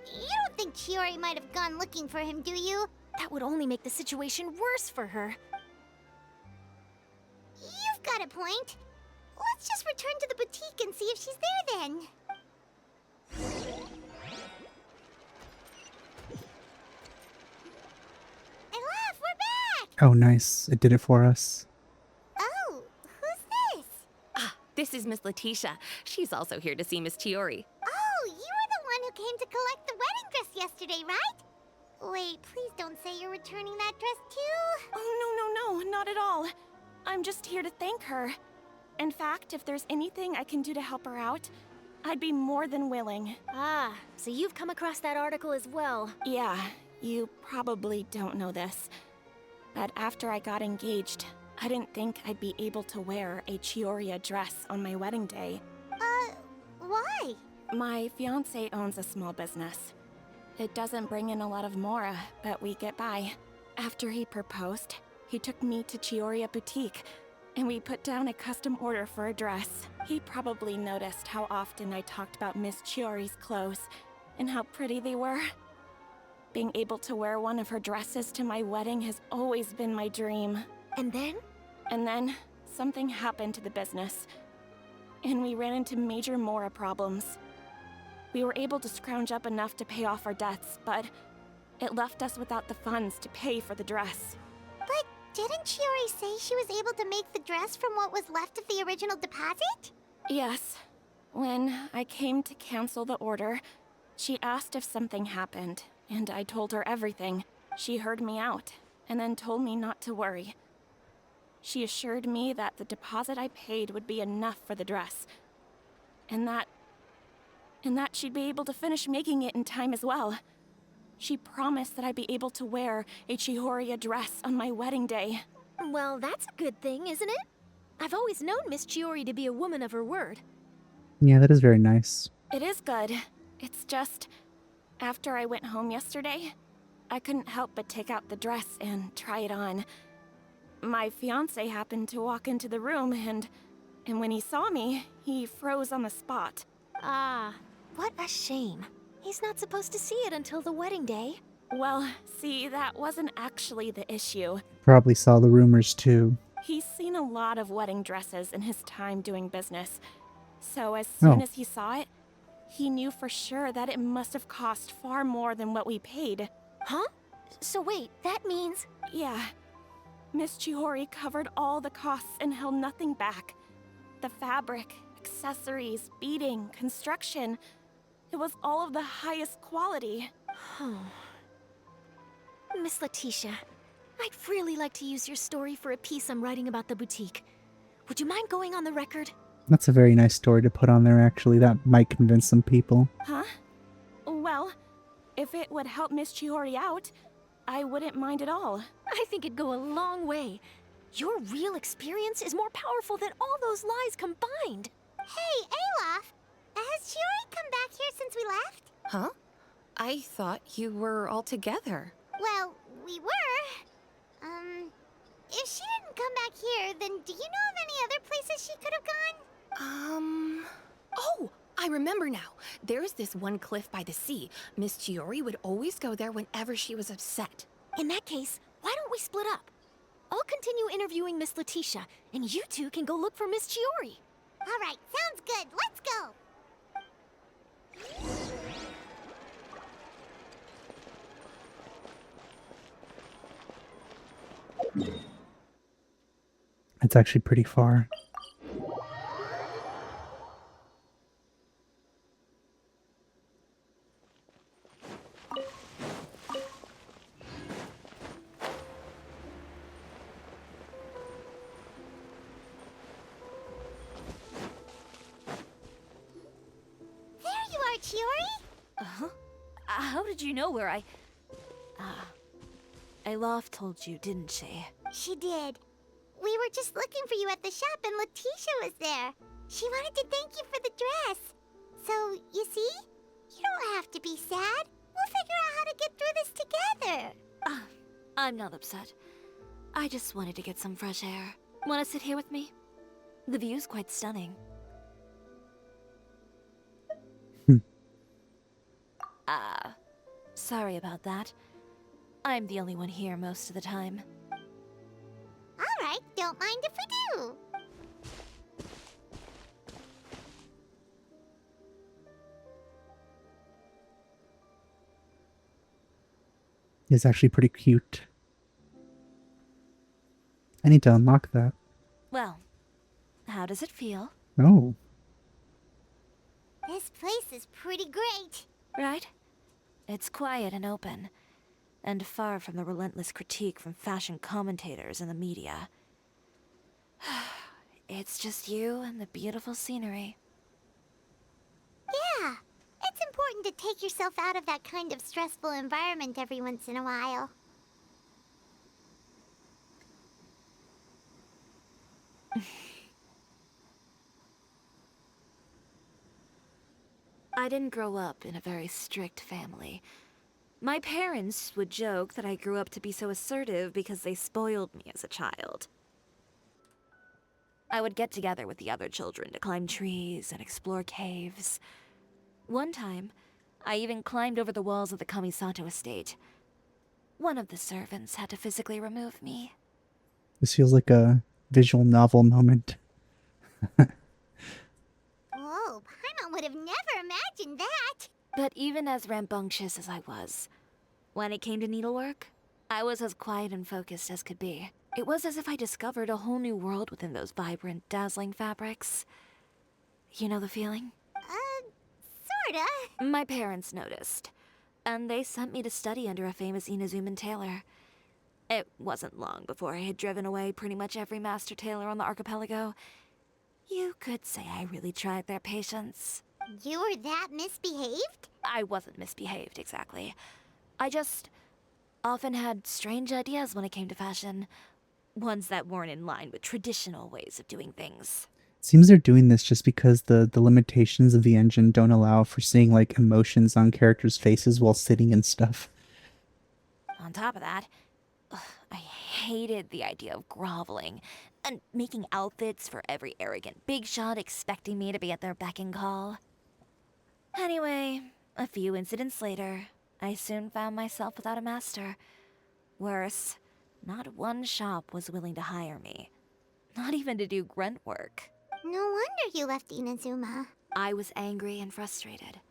You don't think Chiori might have gone looking for him, do you? That would only make the situation worse for her. You've got a point. Let's just return to the boutique and see if she's there then. Elaf, we're back! Oh nice. It did it for us. Oh, who's this? Ah, this is Miss Letitia. She's also here to see Miss Chiori. Oh, you were the one who came to collect the wedding dress yesterday, right? Wait, please don't say you're returning that dress too. Oh, no, not at all. I'm just here to thank her. In fact, if there's anything I can do to help her out, I'd be more than willing. Ah, so you've come across that article as well. Yeah, you probably don't know this, but after I got engaged, I didn't think I'd be able to wear a Chiori dress on my wedding day. Why? My fiancé owns a small business. It doesn't bring in a lot of mora, but we get by. After he proposed, he took me to Chiori Boutique, and we put down a custom order for a dress. He probably noticed how often I talked about Miss Chiori's clothes and how pretty they were. Being able to wear one of her dresses to my wedding has always been my dream. And then? And then, something happened to the business, and we ran into major mora problems. We were able to scrounge up enough to pay off our debts, but it left us without the funds to pay for the dress. But didn't Chiori say she was able to make the dress from what was left of the original deposit? Yes. When I came to cancel the order, she asked if something happened, and I told her everything. She heard me out, and then told me not to worry. She assured me that the deposit I paid would be enough for the dress, and that she'd be able to finish making it in time as well. She promised that I'd be able to wear a Chiori dress on my wedding day. Well, that's a good thing, isn't it? I've always known Miss Chiori to be a woman of her word. Yeah, that is very nice. It is good. It's just, after I went home yesterday, I couldn't help but take out the dress and try it on. My fiancé happened to walk into the room and when he saw me, he froze on the spot. Ah, what a shame. He's not supposed to see it until the wedding day. Well, see, that wasn't actually the issue. Probably saw the rumors too. He's seen a lot of wedding dresses in his time doing business. So as soon as he saw it, he knew for sure that it must have cost far more than what we paid. Huh? So wait, that means... Yeah. Miss Chiori covered all the costs and held nothing back. The fabric, accessories, beading, construction. It was all of the highest quality. Miss Letitia, I'd really like to use your story for a piece I'm writing about the boutique. Would you mind going on the record? That's a very nice story to put on there, actually. That might convince some people. Huh? Well, if it would help Miss Chiori out, I wouldn't mind at all. I think it'd go a long way. Your real experience is more powerful than all those lies combined. Hey, Olaf! Has Chiori come back here since we left? Huh? I thought you were all together. Well, we were. If she didn't come back here, then do you know of any other places she could have gone? Oh, I remember now. There's this one cliff by the sea. Miss Chiori would always go there whenever she was upset. In that case, why don't we split up? I'll continue interviewing Miss Letitia, and you two can go look for Miss Chiori. All right, sounds good. Let's go. It's actually pretty far. Uh-huh. How did you know where Olaf told you, didn't she? She did. We were just looking for you at the shop and Letitia was there. She wanted to thank you for the dress. So, you see? You don't have to be sad. We'll figure out how to get through this together. I'm not upset. I just wanted to get some fresh air. Want to sit here with me? The view's quite stunning. Sorry about that. I'm the only one here most of the time. All right, don't mind if we do. It's actually pretty cute. I need to unlock that. Well, how does it feel? Oh. This place is pretty great. Right? It's quiet and open, and far from the relentless critique from fashion commentators and the media. It's just you and the beautiful scenery. Yeah, it's important to take yourself out of that kind of stressful environment every once in a while. I didn't grow up in a very strict family. My parents would joke that I grew up to be so assertive because they spoiled me as a child. I would get together with the other children to climb trees and explore caves. One time, I even climbed over the walls of the Kamisato estate. One of the servants had to physically remove me. This feels like a visual novel moment. Whoa, Paimon would have never imagined that. But even as rambunctious as I was, when it came to needlework, I was as quiet and focused as could be. It was as if I discovered a whole new world within those vibrant, dazzling fabrics. You know the feeling? Sorta. My parents noticed, and they sent me to study under a famous Inazuman tailor. It wasn't long before I had driven away pretty much every master tailor on the archipelago. You could say I really tried their patience. You were that misbehaved? I wasn't misbehaved, exactly. I just often had strange ideas when it came to fashion. Ones that weren't in line with traditional ways of doing things. Seems they're doing this just because the limitations of the engine don't allow for seeing like emotions on characters' faces while sitting and stuff. On top of that, I hated the idea of groveling and making outfits for every arrogant big shot expecting me to be at their beck and call. Anyway, a few incidents later, I soon found myself without a master. Worse, not one shop was willing to hire me. Not even to do grunt work. No wonder you left Inazuma. I was angry and frustrated.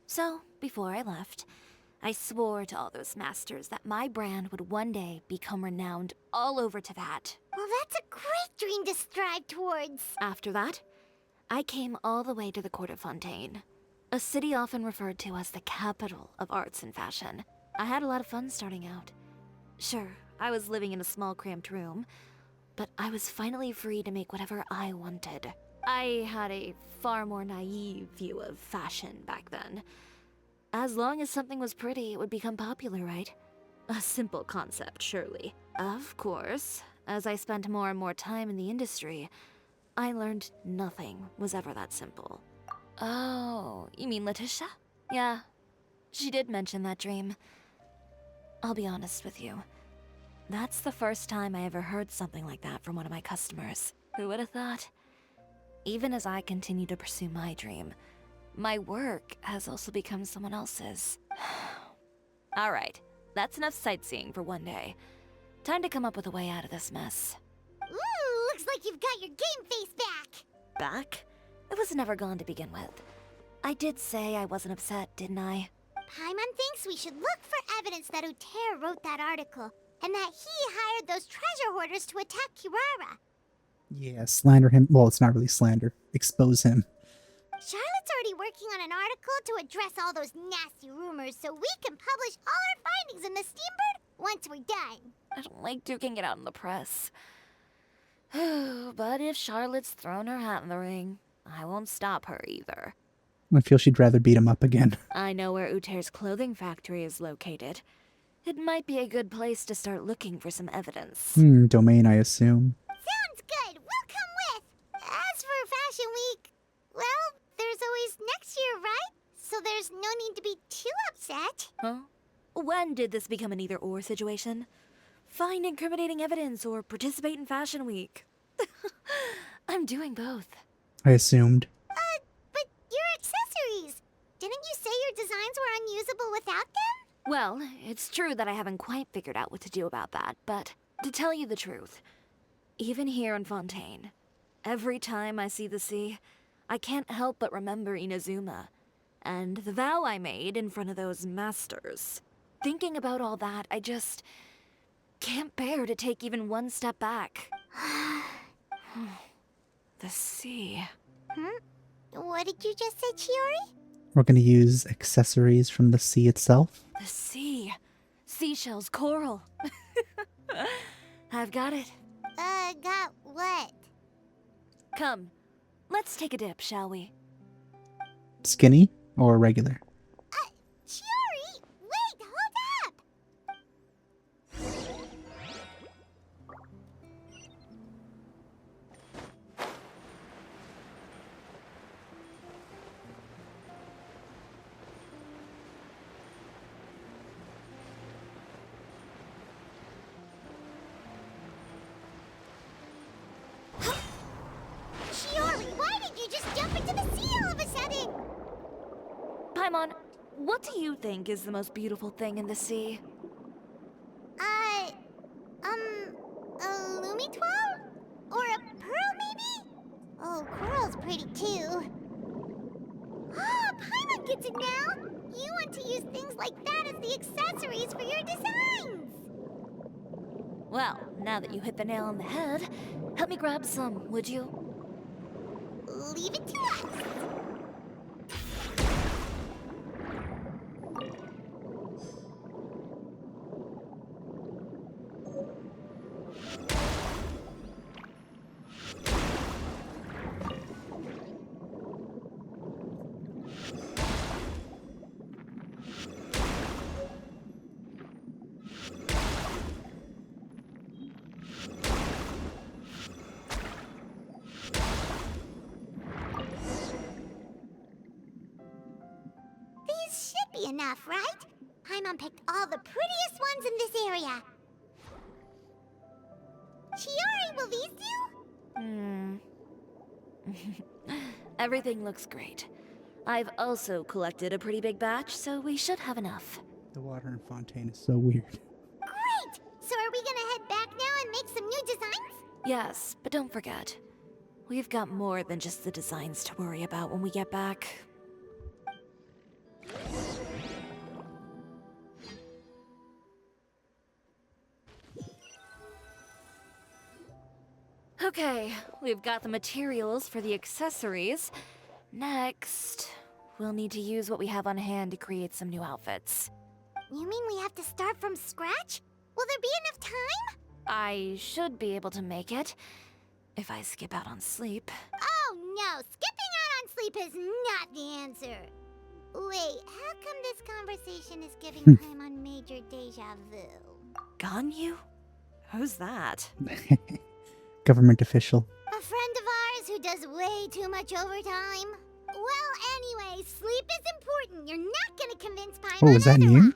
So, before I left, I swore to all those masters that my brand would one day become renowned all over Teyvat. Well, that's a great dream to strive towards. After that, I came all the way to the court of Fontaine, a city often referred to as the capital of arts and fashion. I had a lot of fun starting out. Sure, I was living in a small cramped room, but I was finally free to make whatever I wanted. I had a far more naive view of fashion back then. As long as something was pretty, it would become popular, right? A simple concept, surely. Of course, as I spent more and more time in the industry, I learned nothing was ever that simple. Oh, you mean Letitia? Yeah, she did mention that dream. I'll be honest with you. That's the first time I ever heard something like that from one of my customers. Who would have thought? Even as I continue to pursue my dream, my work has also become someone else's. Alright, that's enough sightseeing for one day. Time to come up with a way out of this mess. Ooh, looks like you've got your game face back. Back? It was never gone to begin with. I did say I wasn't upset, didn't I? Paimon thinks we should look for evidence that Uter wrote that article, and that he hired those treasure hoarders to attack Kirara. Yeah, slander him. Well, it's not really slander. Expose him. Charlotte's already working on an article to address all those nasty rumors so we can publish all our findings in the Steambird once we're done. I don't like duking it out in the press. But if Charlotte's thrown her hat in the ring, I won't stop her either. I feel she'd rather beat him up again. I know where Uter's clothing factory is located. It might be a good place to start looking for some evidence. Domain, I assume. Sounds good. We'll come with. As for Fashion Week, well, there's always next year, right? So there's no need to be too upset. Huh? When did this become an either-or situation? Find incriminating evidence or participate in Fashion Week. I'm doing both. I assumed. But your accessories! Didn't you say your designs were unusable without them? Well, it's true that I haven't quite figured out what to do about that, but to tell you the truth, even here in Fontaine, every time I see the sea, I can't help but remember Inazuma, and the vow I made in front of those masters. Thinking about all that, I just can't bear to take even one step back. The sea. What did you just say, Chiori? We're gonna use accessories from the sea itself. The sea. Seashells, coral. I've got it. Got what? Come, let's take a dip, shall we? Skinny or regular? Chiori! Wait, hold up! Chiori, why did you just jump into the sea all of a sudden? Paimon, what do you think is the most beautiful thing in the sea? A Lumitoile? Or a pearl, maybe? Oh, coral's pretty too. Ah, Paimon gets it now! You want to use things like that as the accessories for your designs! Well, now that you hit the nail on the head, help me grab some, would you? leave it to us. These should be enough, right? Paimon picked all the prettiest ones in this area. Chiori, will these do? Everything looks great. I've also collected a pretty big batch, so we should have enough. The water in Fontaine is so weird. Great! So are we gonna head back now and make some new designs? Yes, but don't forget, we've got more than just the designs to worry about when we get back. Okay, we've got the materials for the accessories. Next, we'll need to use what we have on hand to create some new outfits. You mean we have to start from scratch? Will there be enough time? I should be able to make it, if I skip out on sleep. Oh no, skipping out on sleep is not the answer. Wait, how come this conversation is giving Paimon major deja vu? Ganyu? Who's that? Government official. A friend of ours who does way too much overtime? Well, anyway, sleep is important. You're not gonna convince Paimon Oh, is that otherwise. new?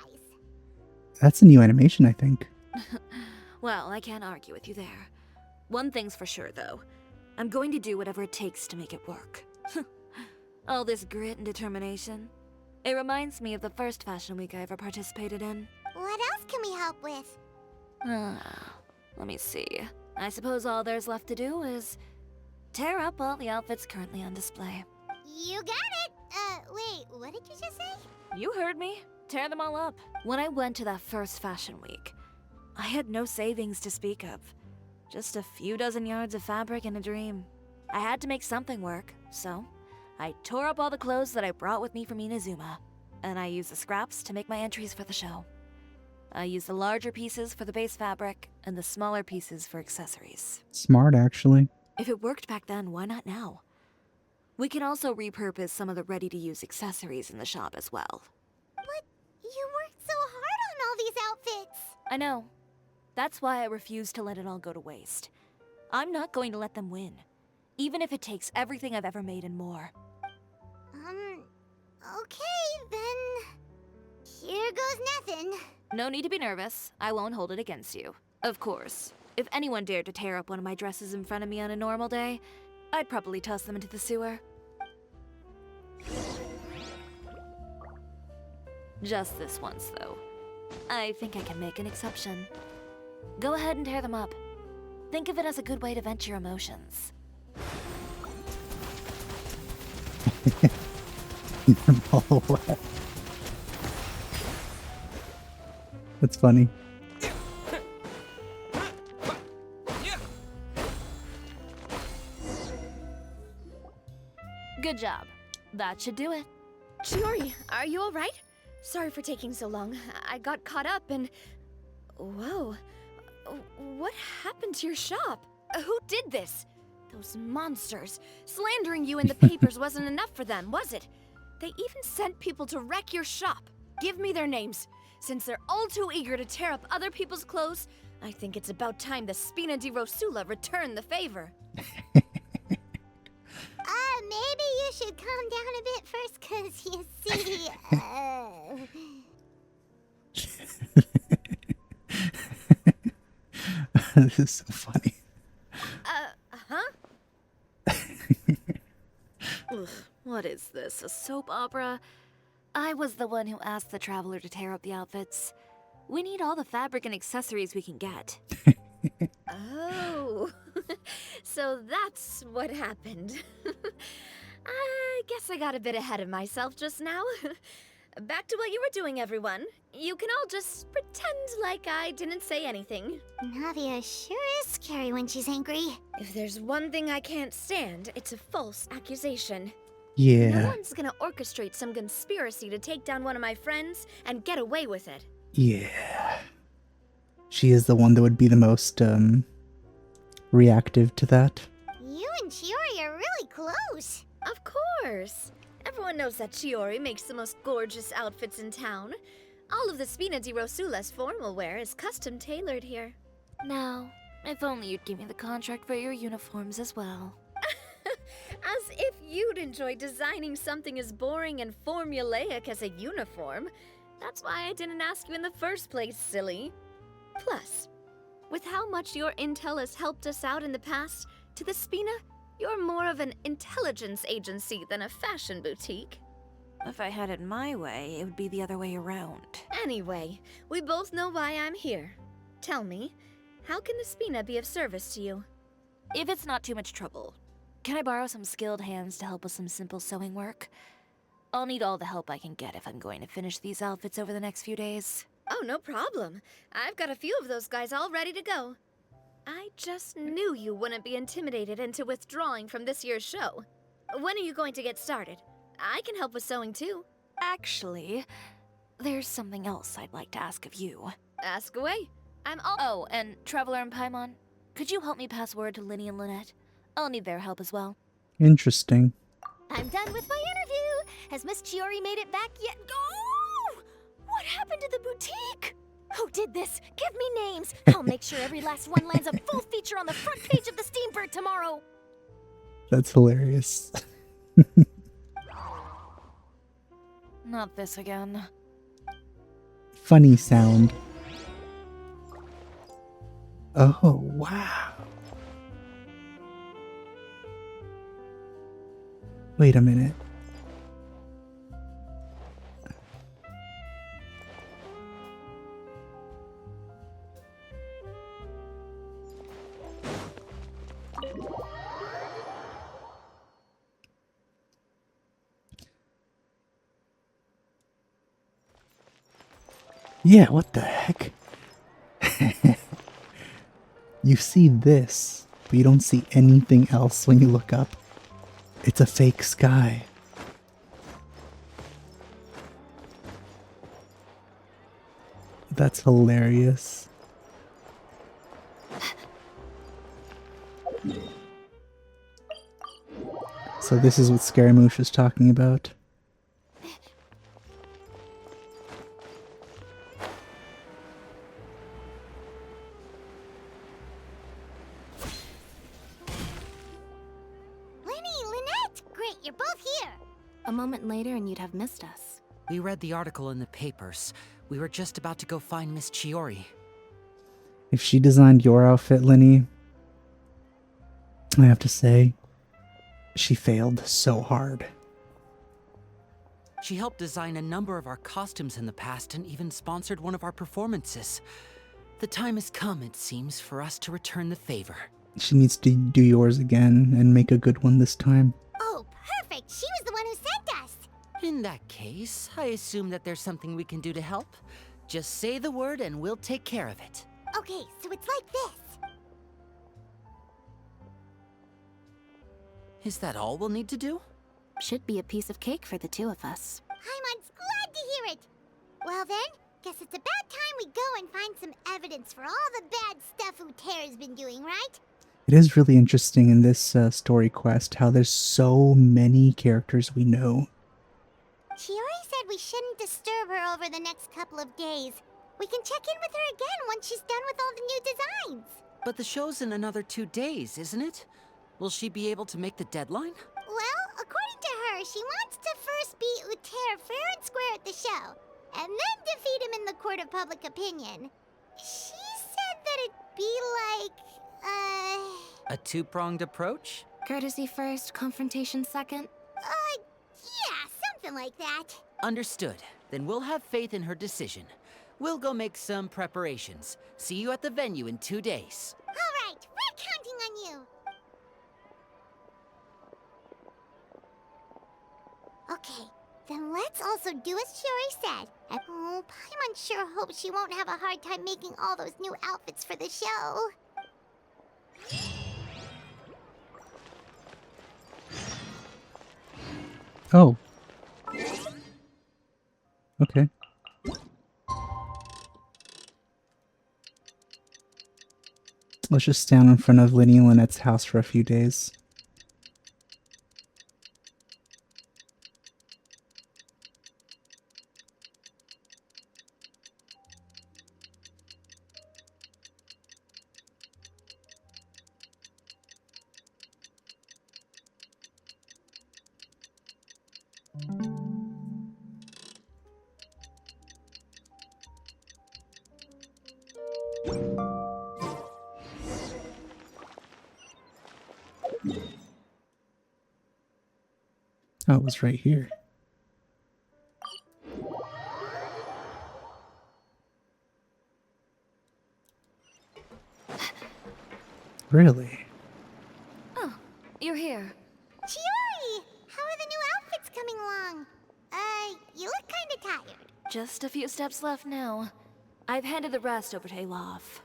That's a new animation, I think. Well, I can't argue with you there. One thing's for sure, though. I'm going to do whatever it takes to make it work. All this grit and determination. It reminds me of the first fashion week I ever participated in. What else can we help with? Let me see. I suppose all there's left to do is tear up all the outfits currently on display. You got it! Wait, what did you just say? You heard me. Tear them all up. When I went to that first fashion week, I had no savings to speak of. Just a few dozen yards of fabric and a dream. I had to make something work, so I tore up all the clothes that I brought with me from Inazuma, and I used the scraps to make my entries for the show. I used the larger pieces for the base fabric, and the smaller pieces for accessories. Smart, actually. If it worked back then, why not now? We can also repurpose some of the ready-to-use accessories in the shop as well. But you worked so hard on all these outfits! I know. That's why I refuse to let it all go to waste. I'm not going to let them win, even if it takes everything I've ever made and more. Okay, then... Here goes nothing. No need to be nervous. I won't hold it against you. Of course, if anyone dared to tear up one of my dresses in front of me on a normal day, I'd probably toss them into the sewer. Just this once, though. I think I can make an exception. Go ahead and tear them up. Think of it as a good way to vent your emotions. That's funny. Good job. That should do it. Chiori, are you alright? Sorry for taking so long. I got caught up and... Whoa. What happened to your shop? Who did this? Those monsters. Slandering you in the papers wasn't enough for them, was it? They even sent people to wreck your shop. Give me their names. Since they're all too eager to tear up other people's clothes, I think it's about time the Spina di Rosula return the favor. Maybe you should calm down a bit first, cause you see, This is so funny. Ugh, what is this, a soap opera? I was the one who asked the traveler to tear up the outfits. We need all the fabric and accessories we can get. Oh, so that's what happened. I guess I got a bit ahead of myself just now. back to what you were doing, everyone. You can all just pretend like I didn't say anything. Navia sure is scary when she's angry. If there's one thing I can't stand, it's a false accusation. Yeah. No one's gonna orchestrate some conspiracy to take down one of my friends and get away with it. Yeah. She is the one that would be the most, reactive to that. You and Chiori are really close. Of course. Everyone knows that Chiori makes the most gorgeous outfits in town. All of the Spina di Rosula's formal wear is custom tailored here. Now, if only you'd give me the contract for your uniforms as well. As if you'd enjoy designing something as boring and formulaic as a uniform. That's why I didn't ask you in the first place, silly. Plus, with how much your intel has helped us out in the past, to the Spina, you're more of an intelligence agency than a fashion boutique. If I had it my way, it would be the other way around. Anyway, we both know why I'm here. Tell me, how can the Spina be of service to you? If it's not too much trouble, can I borrow some skilled hands to help with some simple sewing work? I'll need all the help I can get if I'm going to finish these outfits over the next few days. Oh, no problem. I've got a few of those guys all ready to go. I just knew you wouldn't be intimidated into withdrawing from this year's show. When are you going to get started? I can help with sewing too. Actually, there's something else I'd like to ask of you. Ask away. I'm all— Oh, and Traveler and Paimon, could you help me pass word to Linny and Lynette? I'll need their help as well. Interesting. I'm done with my interview. Has Miss Chiori made it back yet? Oh! What happened to the boutique? Who did this? Give me names. I'll make sure every last one lands a full feature on the front page of the Steambird tomorrow. That's hilarious. Not this again. Funny sound. Oh, wow. Wait a minute. Yeah, what the heck? You see this, but you don't see anything else when you look up. It's a fake sky. That's hilarious. So this is what Scaramouche is talking about. You're both here! A moment later and you'd have missed us. We read the article in the papers. We were just about to go find Miss Chiori. If she designed your outfit, Linny, I have to say, she failed so hard. She helped design a number of our costumes in the past and even sponsored one of our performances. The time has come, it seems, for us to return the favor. She needs to do yours again and make a good one this time. Oh, perfect! She was the one who sent us! In that case, I assume that there's something we can do to help. Just say the word and we'll take care of it. Okay, so it's like this. Is that all we'll need to do? Should be a piece of cake for the two of us. Paimon's glad to hear it! Well then, guess it's about time we go and find some evidence for all the bad stuff Uterra's been doing, right? It is really interesting in this story quest how there's so many characters we know. Chiori said we shouldn't disturb her over the next couple of days. We can check in with her again once she's done with all the new designs. But the show's in another 2 days, isn't it? Will she be able to make the deadline? Well, according to her, she wants to first beat Uter fair and square at the show, and then defeat him in the court of public opinion. She said that it'd be like, A two-pronged approach? Courtesy first, confrontation second? Yeah, something like that. Understood. Then we'll have faith in her decision. We'll go make some preparations. See you at the venue in 2 days. All right, we're counting on you. Okay, Then let's also do as Chiori said. Oh, Paimon sure hopes she won't have a hard time making all those new outfits for the show. Oh. Okay. Let's just stand in front of Linny and Lynette's house for a few days. Oh, it was right here. Really? Oh, you're here. Chiori! How are the new outfits coming along? You look kinda tired. Just a few steps left now. I've handed the rest over to Olaf.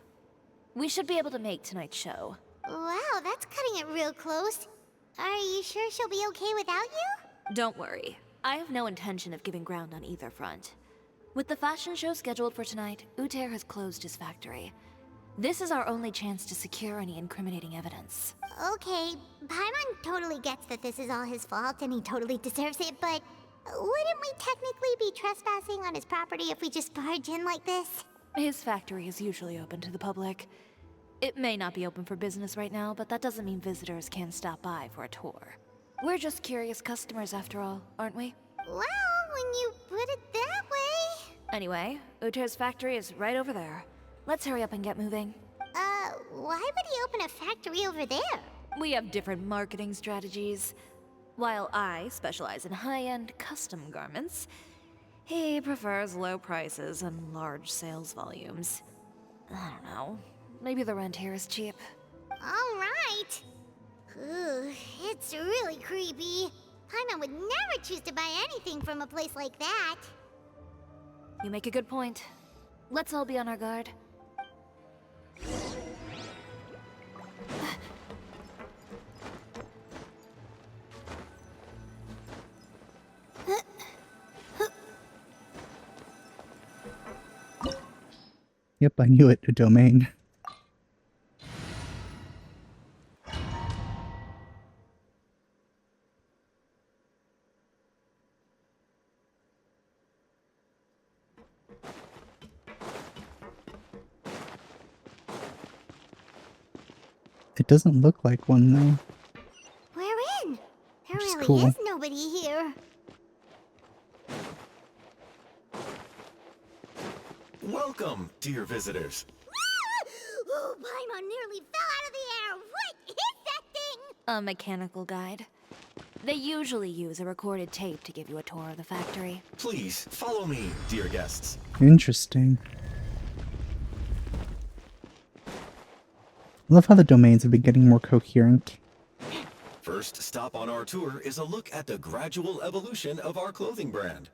We should be able to make tonight's show. Wow, that's cutting it real close. Are you sure she'll be okay without you? Don't worry. I have no intention of giving ground on either front. With the fashion show scheduled for tonight, Uther has closed his factory. This is our only chance to secure any incriminating evidence. Okay, Paimon totally gets that this is all his fault and he totally deserves it, but wouldn't we technically be trespassing on his property if we just barge in like this? His factory is usually open to the public. It may not be open for business right now, but that doesn't mean visitors can't stop by for a tour. We're just curious customers after all, aren't we? Well, when you put it that way... Anyway, Uther's factory is right over there. Let's hurry up and get moving. Why would he open a factory over there? We have different marketing strategies. While I specialize in high-end custom garments, he prefers low prices and large sales volumes. I don't know. Maybe the rent here is cheap. Alright. Ooh, it's really creepy. Paimon would never choose to buy anything from a place like that. You make a good point. Let's all be on our guard. Yep, I knew it. A domain. It doesn't look like one, though. We're in. There Which is really cool. is nobody here. Welcome, dear visitors. Oh, Paimon nearly fell out of the air. What is that thing? A mechanical guide. They usually use a recorded tape to give you a tour of the factory. Please, follow me, dear guests. Interesting. Love how the domains have been getting more coherent. First stop on our tour is a look at the gradual evolution of our clothing brand.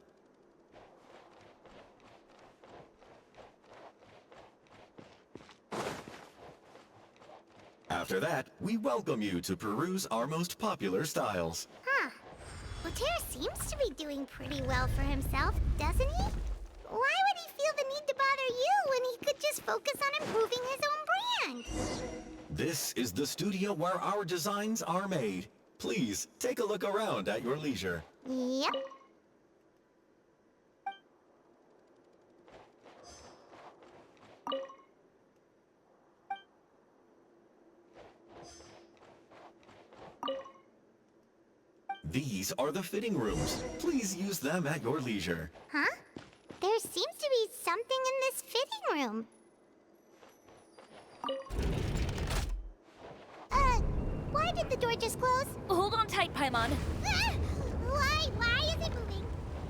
After that, we welcome you to peruse our most popular styles. Huh. Uther seems to be doing pretty well for himself, doesn't he? Why would he feel the need to bother you when he could just focus on improving his own brand? This is the studio where our designs are made. Please, take a look around at your leisure. Yep. These are the fitting rooms. Please use them at your leisure. Huh? There seems to be something in this fitting room. Why did the door just close? Hold on tight, Paimon. Ah! Why is it moving?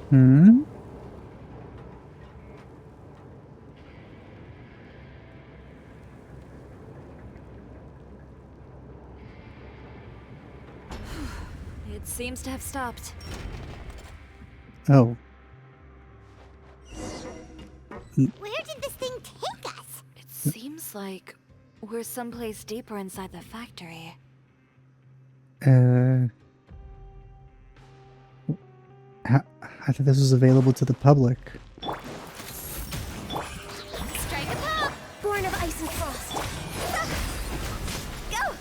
Hmm? It seems to have stopped. Oh. Where did this thing take us? It seems like we're someplace deeper inside the factory. I thought this was available to the public. Strike a pop! Born of ice and frost. Go!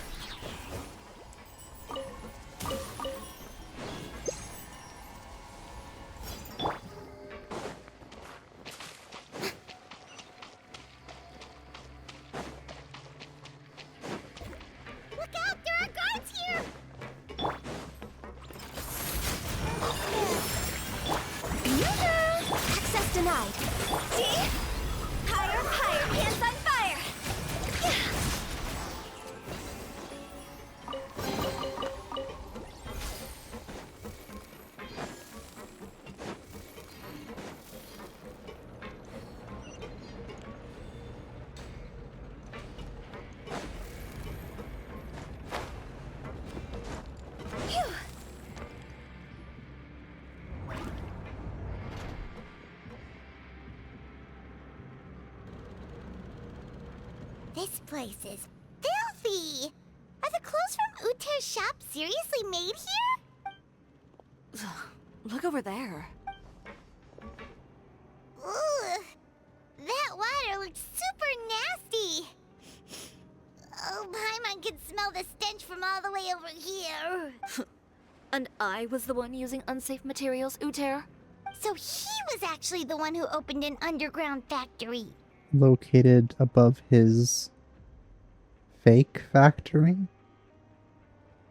Look out! There are guards here! Access denied. See? Higher, higher, hands on fire! Phew. This place is filthy! Are the clothes from Uter's shop seriously made here? Look over there. Ooh, that water looks super nasty! Oh, Paimon can smell the stench from all the way over here. And I was the one using unsafe materials, Uter? So he was actually the one who opened an underground factory. Located above his fake factory?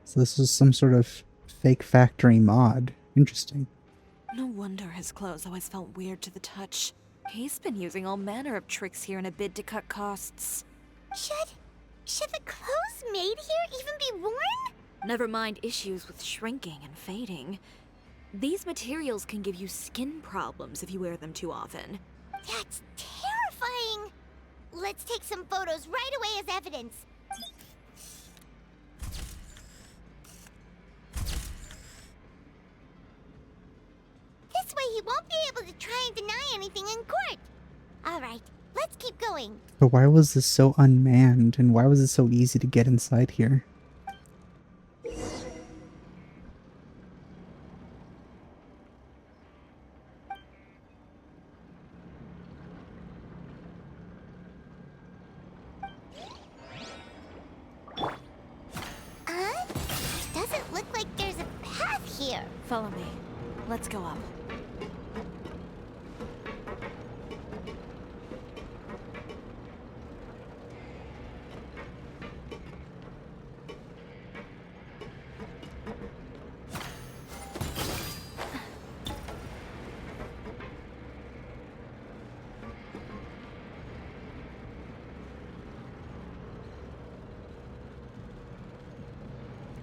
So this is some sort of fake factory mod. Interesting. No wonder his clothes always felt weird to the touch. He's been using all manner of tricks here in a bid to cut costs. Should the clothes made here even be worn? Never mind issues with shrinking and fading. These materials can give you skin problems if you wear them too often. That's terrifying! Let's take some photos right away as evidence. This way he won't be able to try and deny anything in court. Alright, let's keep going. But why was this so unmanned, and why was it so easy to get inside here? Doesn't look like there's a path here. Follow me. Let's go up.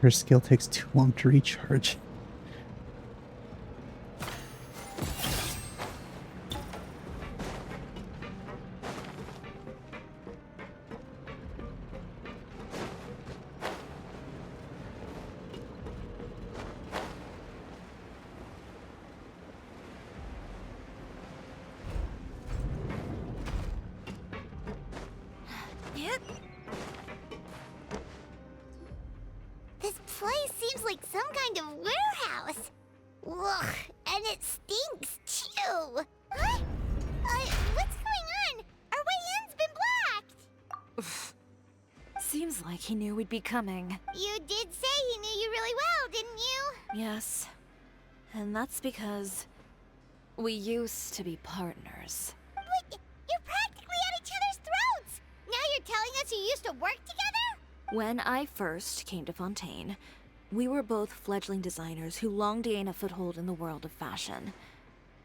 Her skill takes too long to recharge. This place seems like some kind of warehouse. Ugh, and it stinks too. Huh? What's going on? Our way in's been blocked. Seems like he knew we'd be coming. You did say he knew you really well, didn't you? Yes. And that's because we used to be partners. But you're practically at each other's throats. Now you're telling us you used to work together? When I first came to Fontaine, we were both fledgling designers who longed to gain a foothold in the world of fashion.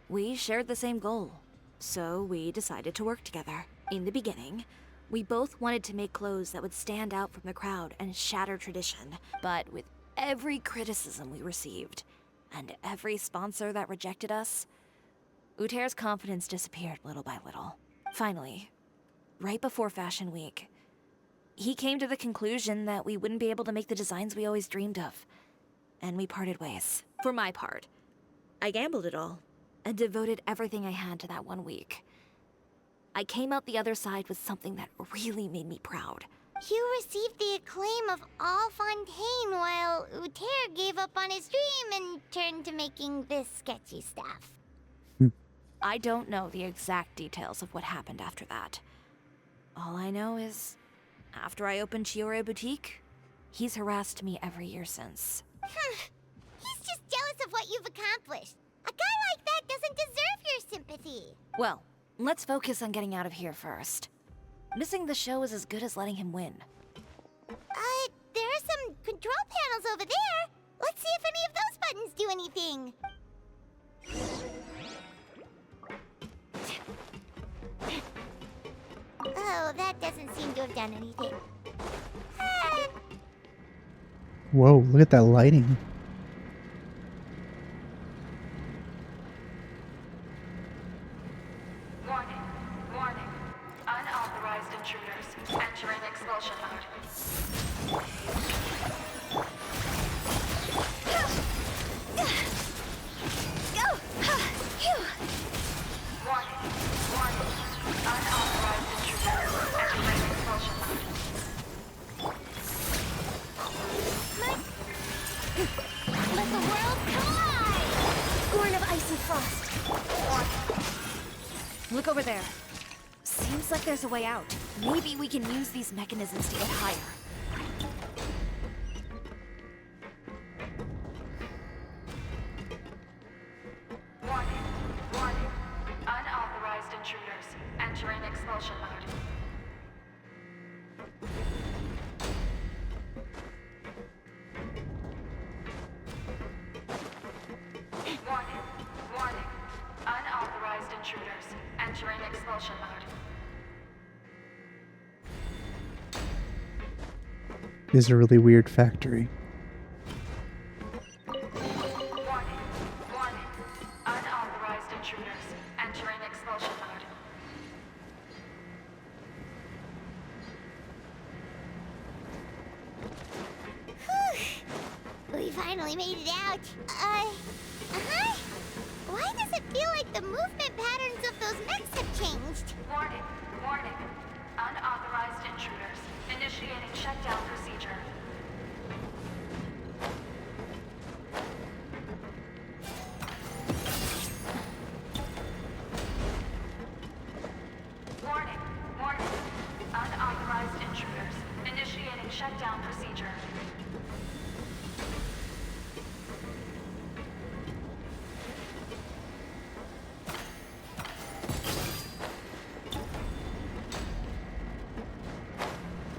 We shared the same goal, so we decided to work together. In the beginning, we both wanted to make clothes that would stand out from the crowd and shatter tradition. But with every criticism we received, and every sponsor that rejected us, Uter's confidence disappeared little by little. Finally, right before Fashion Week, he came to the conclusion that we wouldn't be able to make the designs we always dreamed of. And we parted ways. For my part, I gambled it all and devoted everything I had to that 1 week. I came out the other side with something that really made me proud. You received the acclaim of all Fontaine while Uter gave up on his dream and turned to making this sketchy stuff. I don't know the exact details of what happened after that. All I know is, after I opened Chiori Boutique, he's harassed me every year since. He's just jealous of what you've accomplished. A guy like that doesn't deserve your sympathy. Well, let's focus on getting out of here first. Missing the show is as good as letting him win. There are some control panels over there. Let's see if any of those buttons do anything. Oh, that doesn't seem to have done anything. Whoa, look at that lighting. Warning, warning. Unauthorized intruders entering expulsion mode. Warning, warning. Unauthorized intruders entering expulsion mode. Let the world collide! Scorn of ice and frost. Look over there. Seems like there's a way out. Maybe we can use these mechanisms to get higher. Warning, warning. Unauthorized intruders entering expulsion mode. Warning, warning. Unauthorized intruders entering expulsion mode. This is a really weird factory. Warning, warning. Unauthorized intruders entering expulsion mode. We finally made it out. Why does it feel like the movement patterns of those mechs have changed? Warning, warning. Unauthorized intruders initiating shutdown procedure. Warning, warning. Unauthorized intruders initiating shutdown procedure.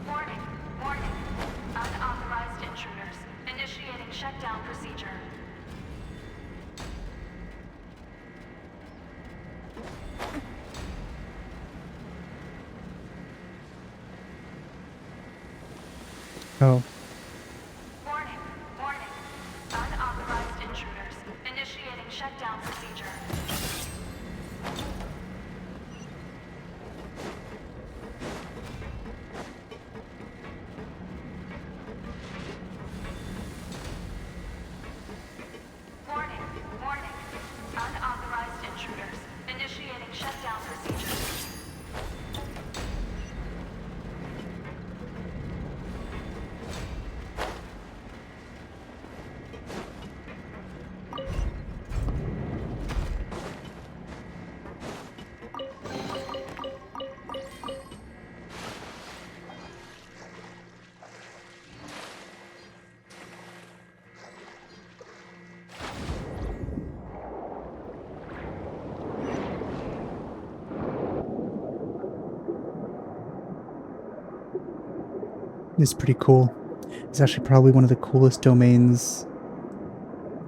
Warning, warning. Unauthorized intruders initiating shutdown procedure. Oh. Warning, warning. Unauthorized intruders initiating shutdown procedure. Warning, warning. Unauthorized intruders initiating shutdown procedure. This is pretty cool. It's actually probably one of the coolest domains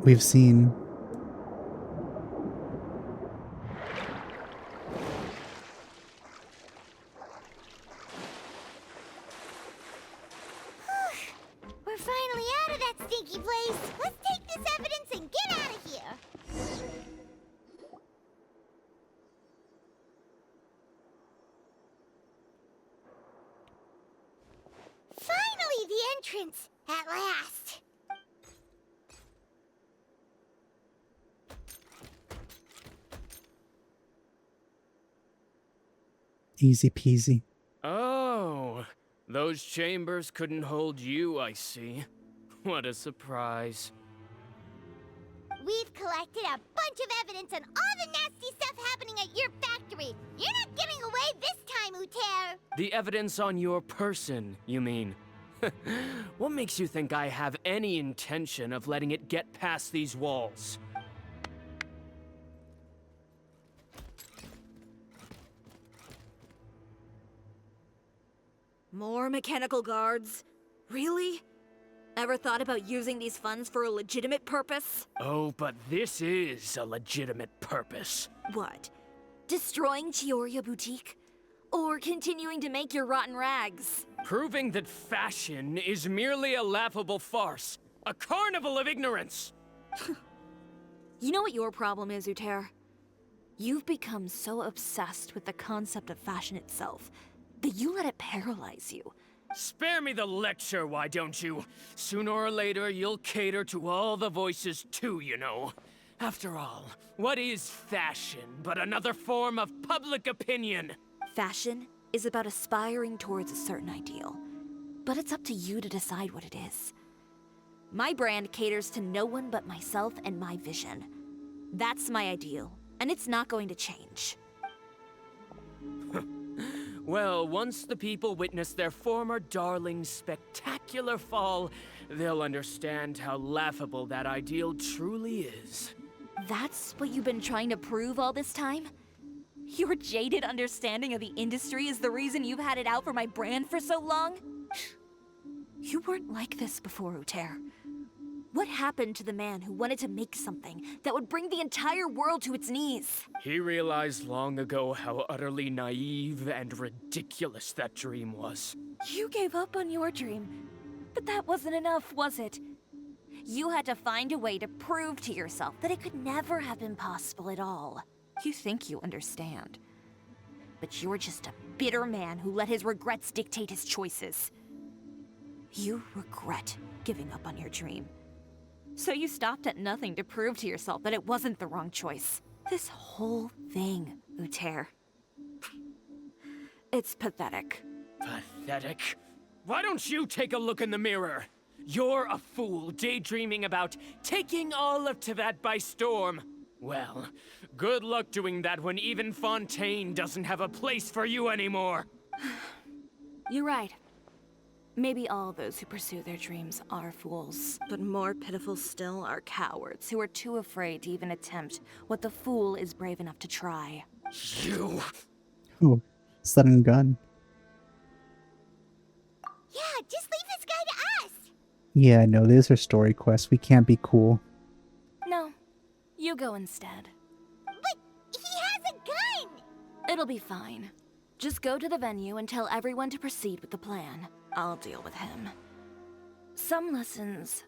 we've seen. We're finally out of that stinky place. Let's take this evidence and get out of here. Finally, the entrance! At last! Easy peasy. Oh, those chambers couldn't hold you, I see. What a surprise. We've collected a bunch of evidence on all the nasty stuff happening at your factory. You're not getting away this time, Uter. The evidence on your person, you mean? What makes you think I have any intention of letting it get past these walls? More mechanical guards? Really? Ever thought about using these funds for a legitimate purpose? Oh, but this is a legitimate purpose. What? Destroying Chiori Boutique? Or continuing to make your rotten rags? Proving that fashion is merely a laughable farce. A carnival of ignorance! You know what your problem is, Uter? You've become so obsessed with the concept of fashion itself that you let it paralyze you. Spare me the lecture, why don't you? Sooner or later, you'll cater to all the voices too, you know. After all, what is fashion but another form of public opinion? Fashion is about aspiring towards a certain ideal, but it's up to you to decide what it is. My brand caters to no one but myself and my vision. That's my ideal, and it's not going to change. Well, once the people witness their former darling's spectacular fall, they'll understand how laughable that ideal truly is. That's what you've been trying to prove all this time? Your jaded understanding of the industry is the reason you've had it out for my brand for so long? You weren't like this before, Uter. What happened to the man who wanted to make something that would bring the entire world to its knees? He realized long ago how utterly naive and ridiculous that dream was. You gave up on your dream, but that wasn't enough, was it? You had to find a way to prove to yourself that it could never have been possible at all. You think you understand, but you're just a bitter man who let his regrets dictate his choices. You regret giving up on your dream. So you stopped at nothing to prove to yourself that it wasn't the wrong choice. This whole thing, Uter. It's pathetic. Pathetic? Why don't you take a look in the mirror? You're a fool daydreaming about taking all of Teyvat by storm. Well, good luck doing that when even Fontaine doesn't have a place for you anymore. You're right. Maybe all those who pursue their dreams are fools, but more pitiful still are cowards who are too afraid to even attempt what the fool is brave enough to try. You! Ooh, sudden gun. Yeah, just leave this guy to us. Yeah, no, these are story quests. We can't be cool. No, you go instead. But he has a gun! It'll be fine. Just go to the venue and tell everyone to proceed with the plan. I'll deal with him. Some lessons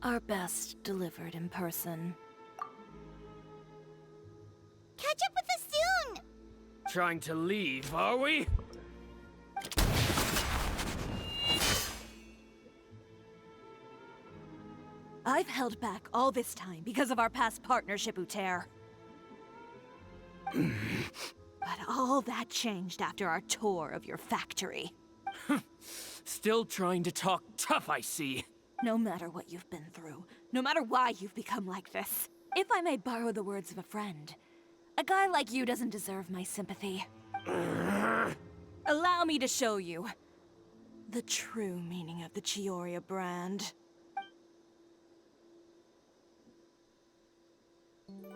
are best delivered in person. Catch up with us soon! Trying to leave, are we? I've held back all this time because of our past partnership, Uter. But all that changed after our tour of your factory. Still trying to talk tough, I see. No matter what you've been through, no matter why you've become like this, if I may borrow the words of a friend, a guy like you doesn't deserve my sympathy. Allow me to show you the true meaning of the Chiori brand.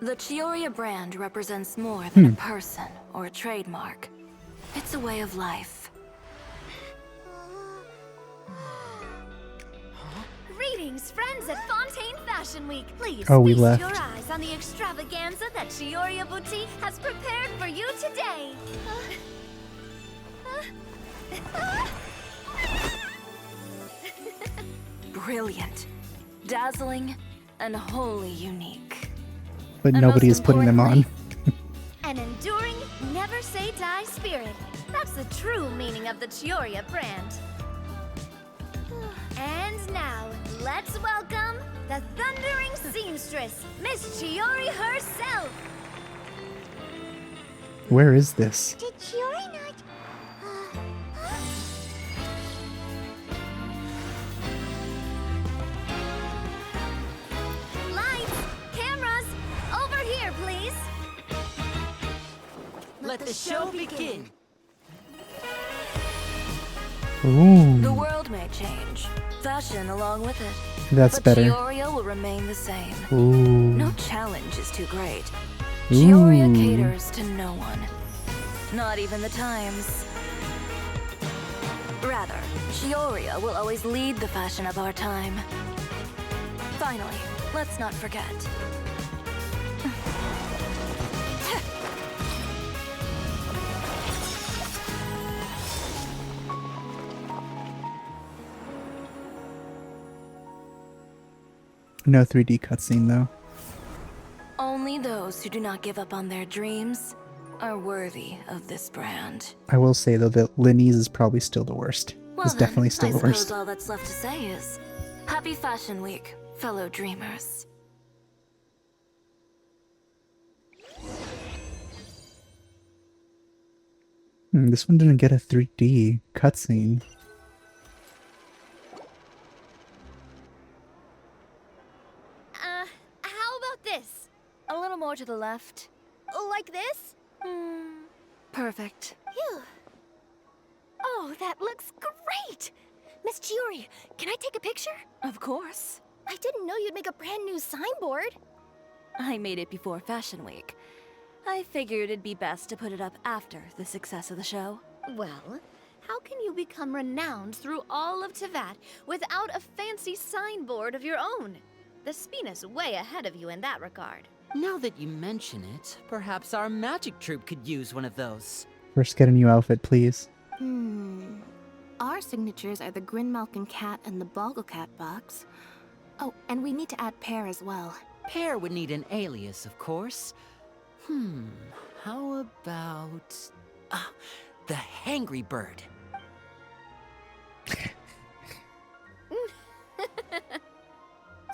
The Chiori brand represents more than a person or a trademark. It's a way of life. Greetings, friends at Fontaine Fashion Week. Please we feast left. your eyes on the extravaganza that Chiori Boutique has prepared for you today. Brilliant, dazzling, and wholly unique. But And nobody most is putting them on. An enduring, never say die spirit. That's the true meaning of the Chiori brand. And now, let's welcome the thundering seamstress, Miss Chiori herself. Where is this? Did Chiori not the show begin. Ooh. The world may change, fashion along with it. That's but better. Chioria will remain the same. Ooh. No challenge is too great. Ooh. Chioria caters to no one. Not even the times. Rather, Chioria will always lead the fashion of our time. Finally, let's not forget. No 3D cutscene though. Only those who do not give up on their dreams are worthy of this brand. I will say though that Linny's is probably still the worst. Well It's then, definitely still I the suppose worst. all that's left to say is, Happy Fashion Week, fellow dreamers. This one didn't get a 3D cutscene. How about this? A little more to the left. Like this? Perfect. Phew. Oh, that looks great! Miss Chiori, can I take a picture? Of course. I didn't know you'd make a brand new signboard. I made it before Fashion Week. I figured it'd be best to put it up after the success of the show. Well, how can you become renowned through all of Tevat without a fancy signboard of your own? The Spina's way ahead of you in that regard. Now that you mention it, perhaps our magic troupe could use one of those. First, get a new outfit, please. Our signatures are the Grinmalkin cat and the Bogglecat box. Oh, and we need to add Pear as well. Pear would need an alias, of course. How about... the Hangry Bird.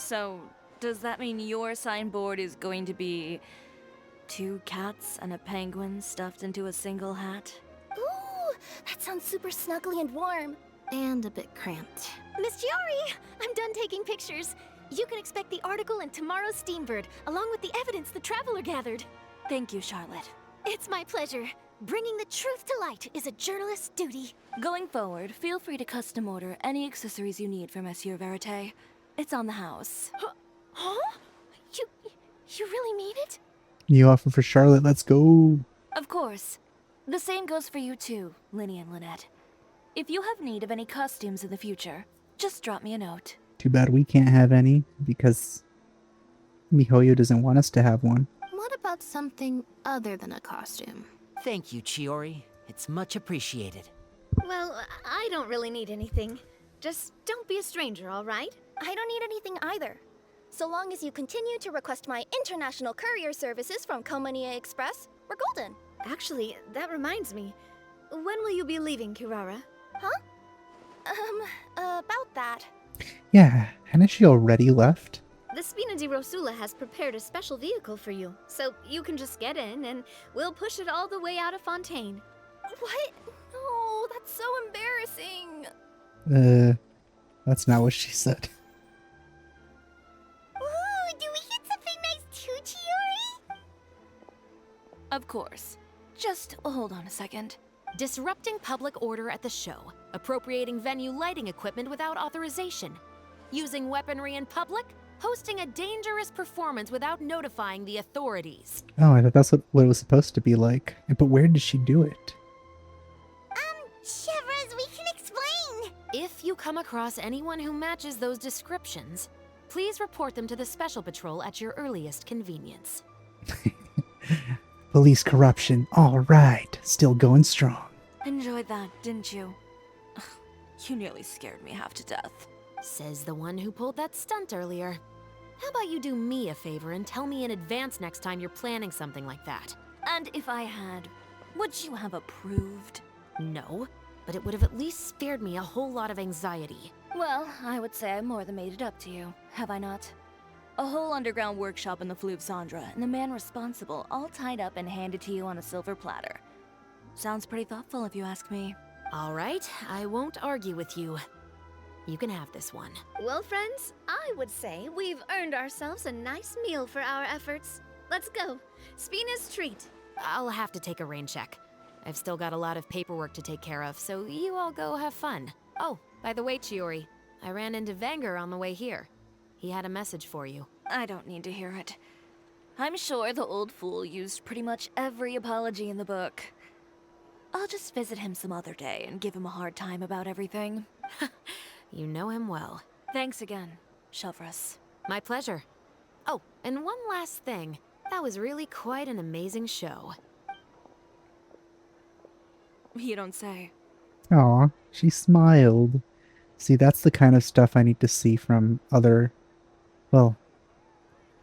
So, does that mean your signboard is going to be 2 cats and a penguin stuffed into a single hat? Ooh, that sounds super snuggly and warm. And a bit cramped. Miss Chiori, I'm done taking pictures. You can expect the article in tomorrow's Steambird, along with the evidence the Traveler gathered. Thank you, Charlotte. It's my pleasure. Bringing the truth to light is a journalist's duty. Going forward, feel free to custom order any accessories you need for Monsieur Verite. It's on the house. Huh? You really mean it? New offer for Charlotte, let's go. Of course. The same goes for you too, Linny and Lynette. If you have need of any costumes in the future, just drop me a note. Too bad we can't have any, because MiHoYo doesn't want us to have one. What about something other than a costume? Thank you, Chiori. It's much appreciated. Well, I don't really need anything. Just don't be a stranger, all right? I don't need anything either. So long as you continue to request my international courier services from Komania Express, we're golden. Actually, that reminds me. When will you be leaving, Kirara? Huh? About that. Yeah, hadn't she already left? The Spina di Rosula has prepared a special vehicle for you, so you can just get in and we'll push it all the way out of Fontaine. What? No, that's so embarrassing. That's not what she said. Ooh, do we hit something nice too, Chiori? Of course. Just hold on a second. Disrupting public order at the show, appropriating venue lighting equipment without authorization, using weaponry in public, hosting a dangerous performance without notifying the authorities. Oh, I thought that's what it was supposed to be like. But where did she do it? Shivers, we can explain. If you come across anyone who matches those descriptions, please report them to the Special Patrol at your earliest convenience. Police corruption, all right. Still going strong. Enjoyed that, didn't you? You nearly scared me half to death. Says the one who pulled that stunt earlier. How about you do me a favor and tell me in advance next time you're planning something like that? And if I had, would you have approved? No, but it would have at least spared me a whole lot of anxiety. Well, I would say I more than made it up to you, have I not? A whole underground workshop in the Fleuve Sandra, and the man responsible all tied up and handed to you on a silver platter. Sounds pretty thoughtful if you ask me. All right, I won't argue with you. You can have this one. Well, friends, I would say we've earned ourselves a nice meal for our efforts. Let's go. Spina's treat. I'll have to take a rain check. I've still got a lot of paperwork to take care of, so you all go have fun. Oh, by the way, Chiori, I ran into Venger on the way here. He had a message for you. I don't need to hear it. I'm sure the old fool used pretty much every apology in the book. I'll just visit him some other day and give him a hard time about everything. You know him well. Thanks again, Shelvrus. My pleasure. Oh, and one last thing. That was really quite an amazing show. You don't say. Aw, she smiled. See, that's the kind of stuff I need to see from other... Well,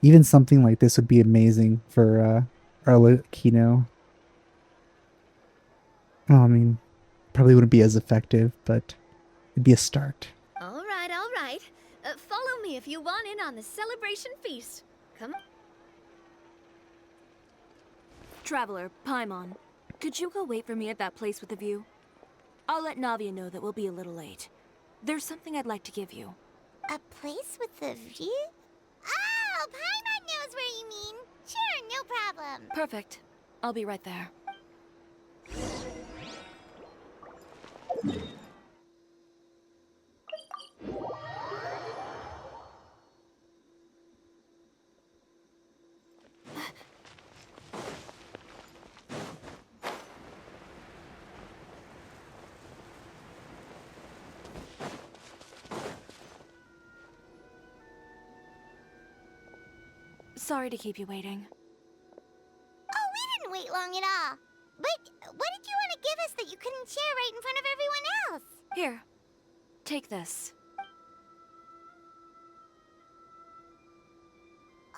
even something like this would be amazing for Arlecchino. Oh, I mean, probably wouldn't be as effective, but it'd be a start. All right, all right. Follow me if you want in on the celebration feast. Come on. Traveler, Paimon, could you go wait for me at that place with the view? I'll let Navia know that we'll be a little late. There's something I'd like to give you. A place with a view? Oh, Paimon knows where you mean. Sure, no problem. Perfect. I'll be right there. Sorry to keep you waiting. Oh, we didn't wait long at all. But what did you want to give us that you couldn't share right in front of everyone else? Here, take this.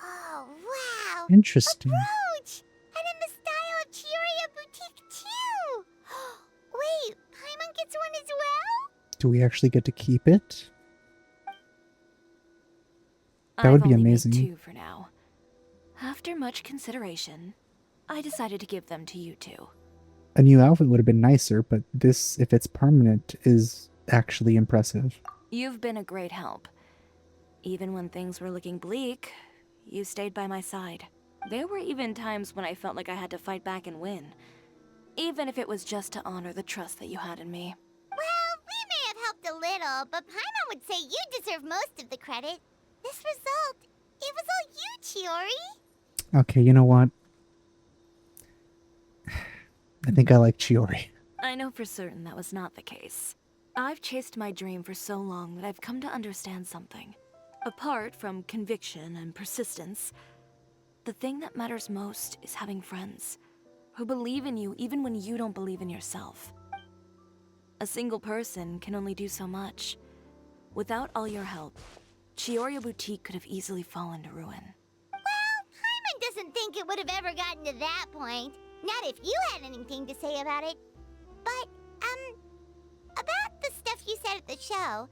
Oh, wow. Interesting. A brooch! And in the style of Chiori Boutique, too! Wait, Paimon gets one as well? Do we actually get to keep it? That would be amazing. I've only made 2 for now. After much consideration, I decided to give them to you two. A new outfit would have been nicer, but this, if it's permanent, is actually impressive. You've been a great help. Even when things were looking bleak, you stayed by my side. There were even times when I felt like I had to fight back and win. Even if it was just to honor the trust that you had in me. Well, we may have helped a little, but Paimon would say you deserve most of the credit. This result, it was all you, Chiori. Okay, you know what? I think I like Chiori. I know for certain that was not the case. I've chased my dream for so long that I've come to understand something. Apart from conviction and persistence, the thing that matters most is having friends who believe in you even when you don't believe in yourself. A single person can only do so much. Without all your help, Chiori Boutique could have easily fallen to ruin. Well, Paimon doesn't think it would have ever gotten to that point. Not if you had anything to say about it. But, about the stuff you said at the show,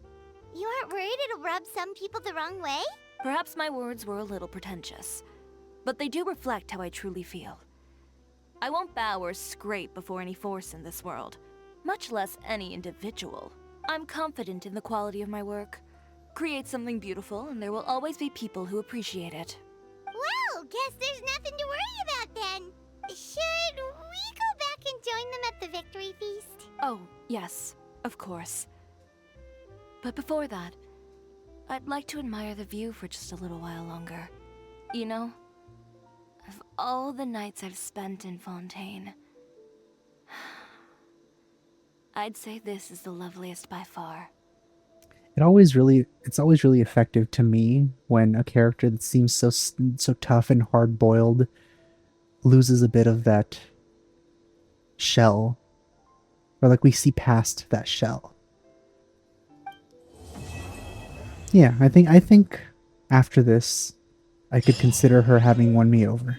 you aren't worried it'll rub some people the wrong way? Perhaps my words were a little pretentious, but they do reflect how I truly feel. I won't bow or scrape before any force in this world, much less any individual. I'm confident in the quality of my work. Create something beautiful, and there will always be people who appreciate it. Well, guess there's nothing to worry about then. Should we go back and join them at the victory feast? Oh, yes, of course. But before that, I'd like to admire the view for just a little while longer. You know, of all the nights I've spent in Fontaine, I'd say this is the loveliest by far. It's always really effective to me when a character that seems so tough and hard-boiled loses a bit of that shell, or like we see past that shell. Yeah, I think after this, I could consider her having won me over.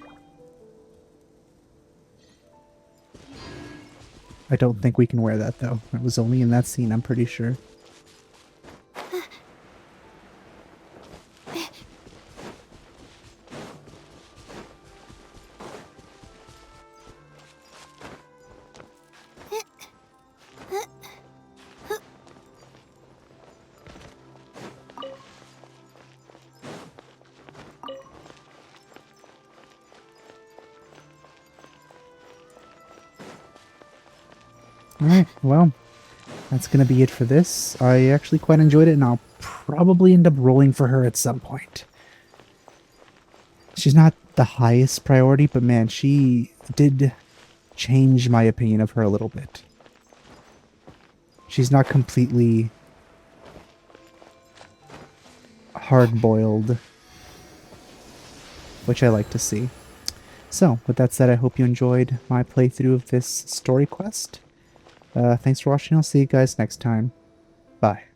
I don't think we can wear that though. It was only in that scene, I'm pretty sure. Alright, well, that's gonna be it for this. I actually quite enjoyed it, and I'll probably end up rolling for her at some point. She's not the highest priority, but man, she did change my opinion of her a little bit. She's not completely hard-boiled, which I like to see. So, with that said, I hope you enjoyed my playthrough of this story quest. Thanks for watching. I'll see you guys next time. Bye.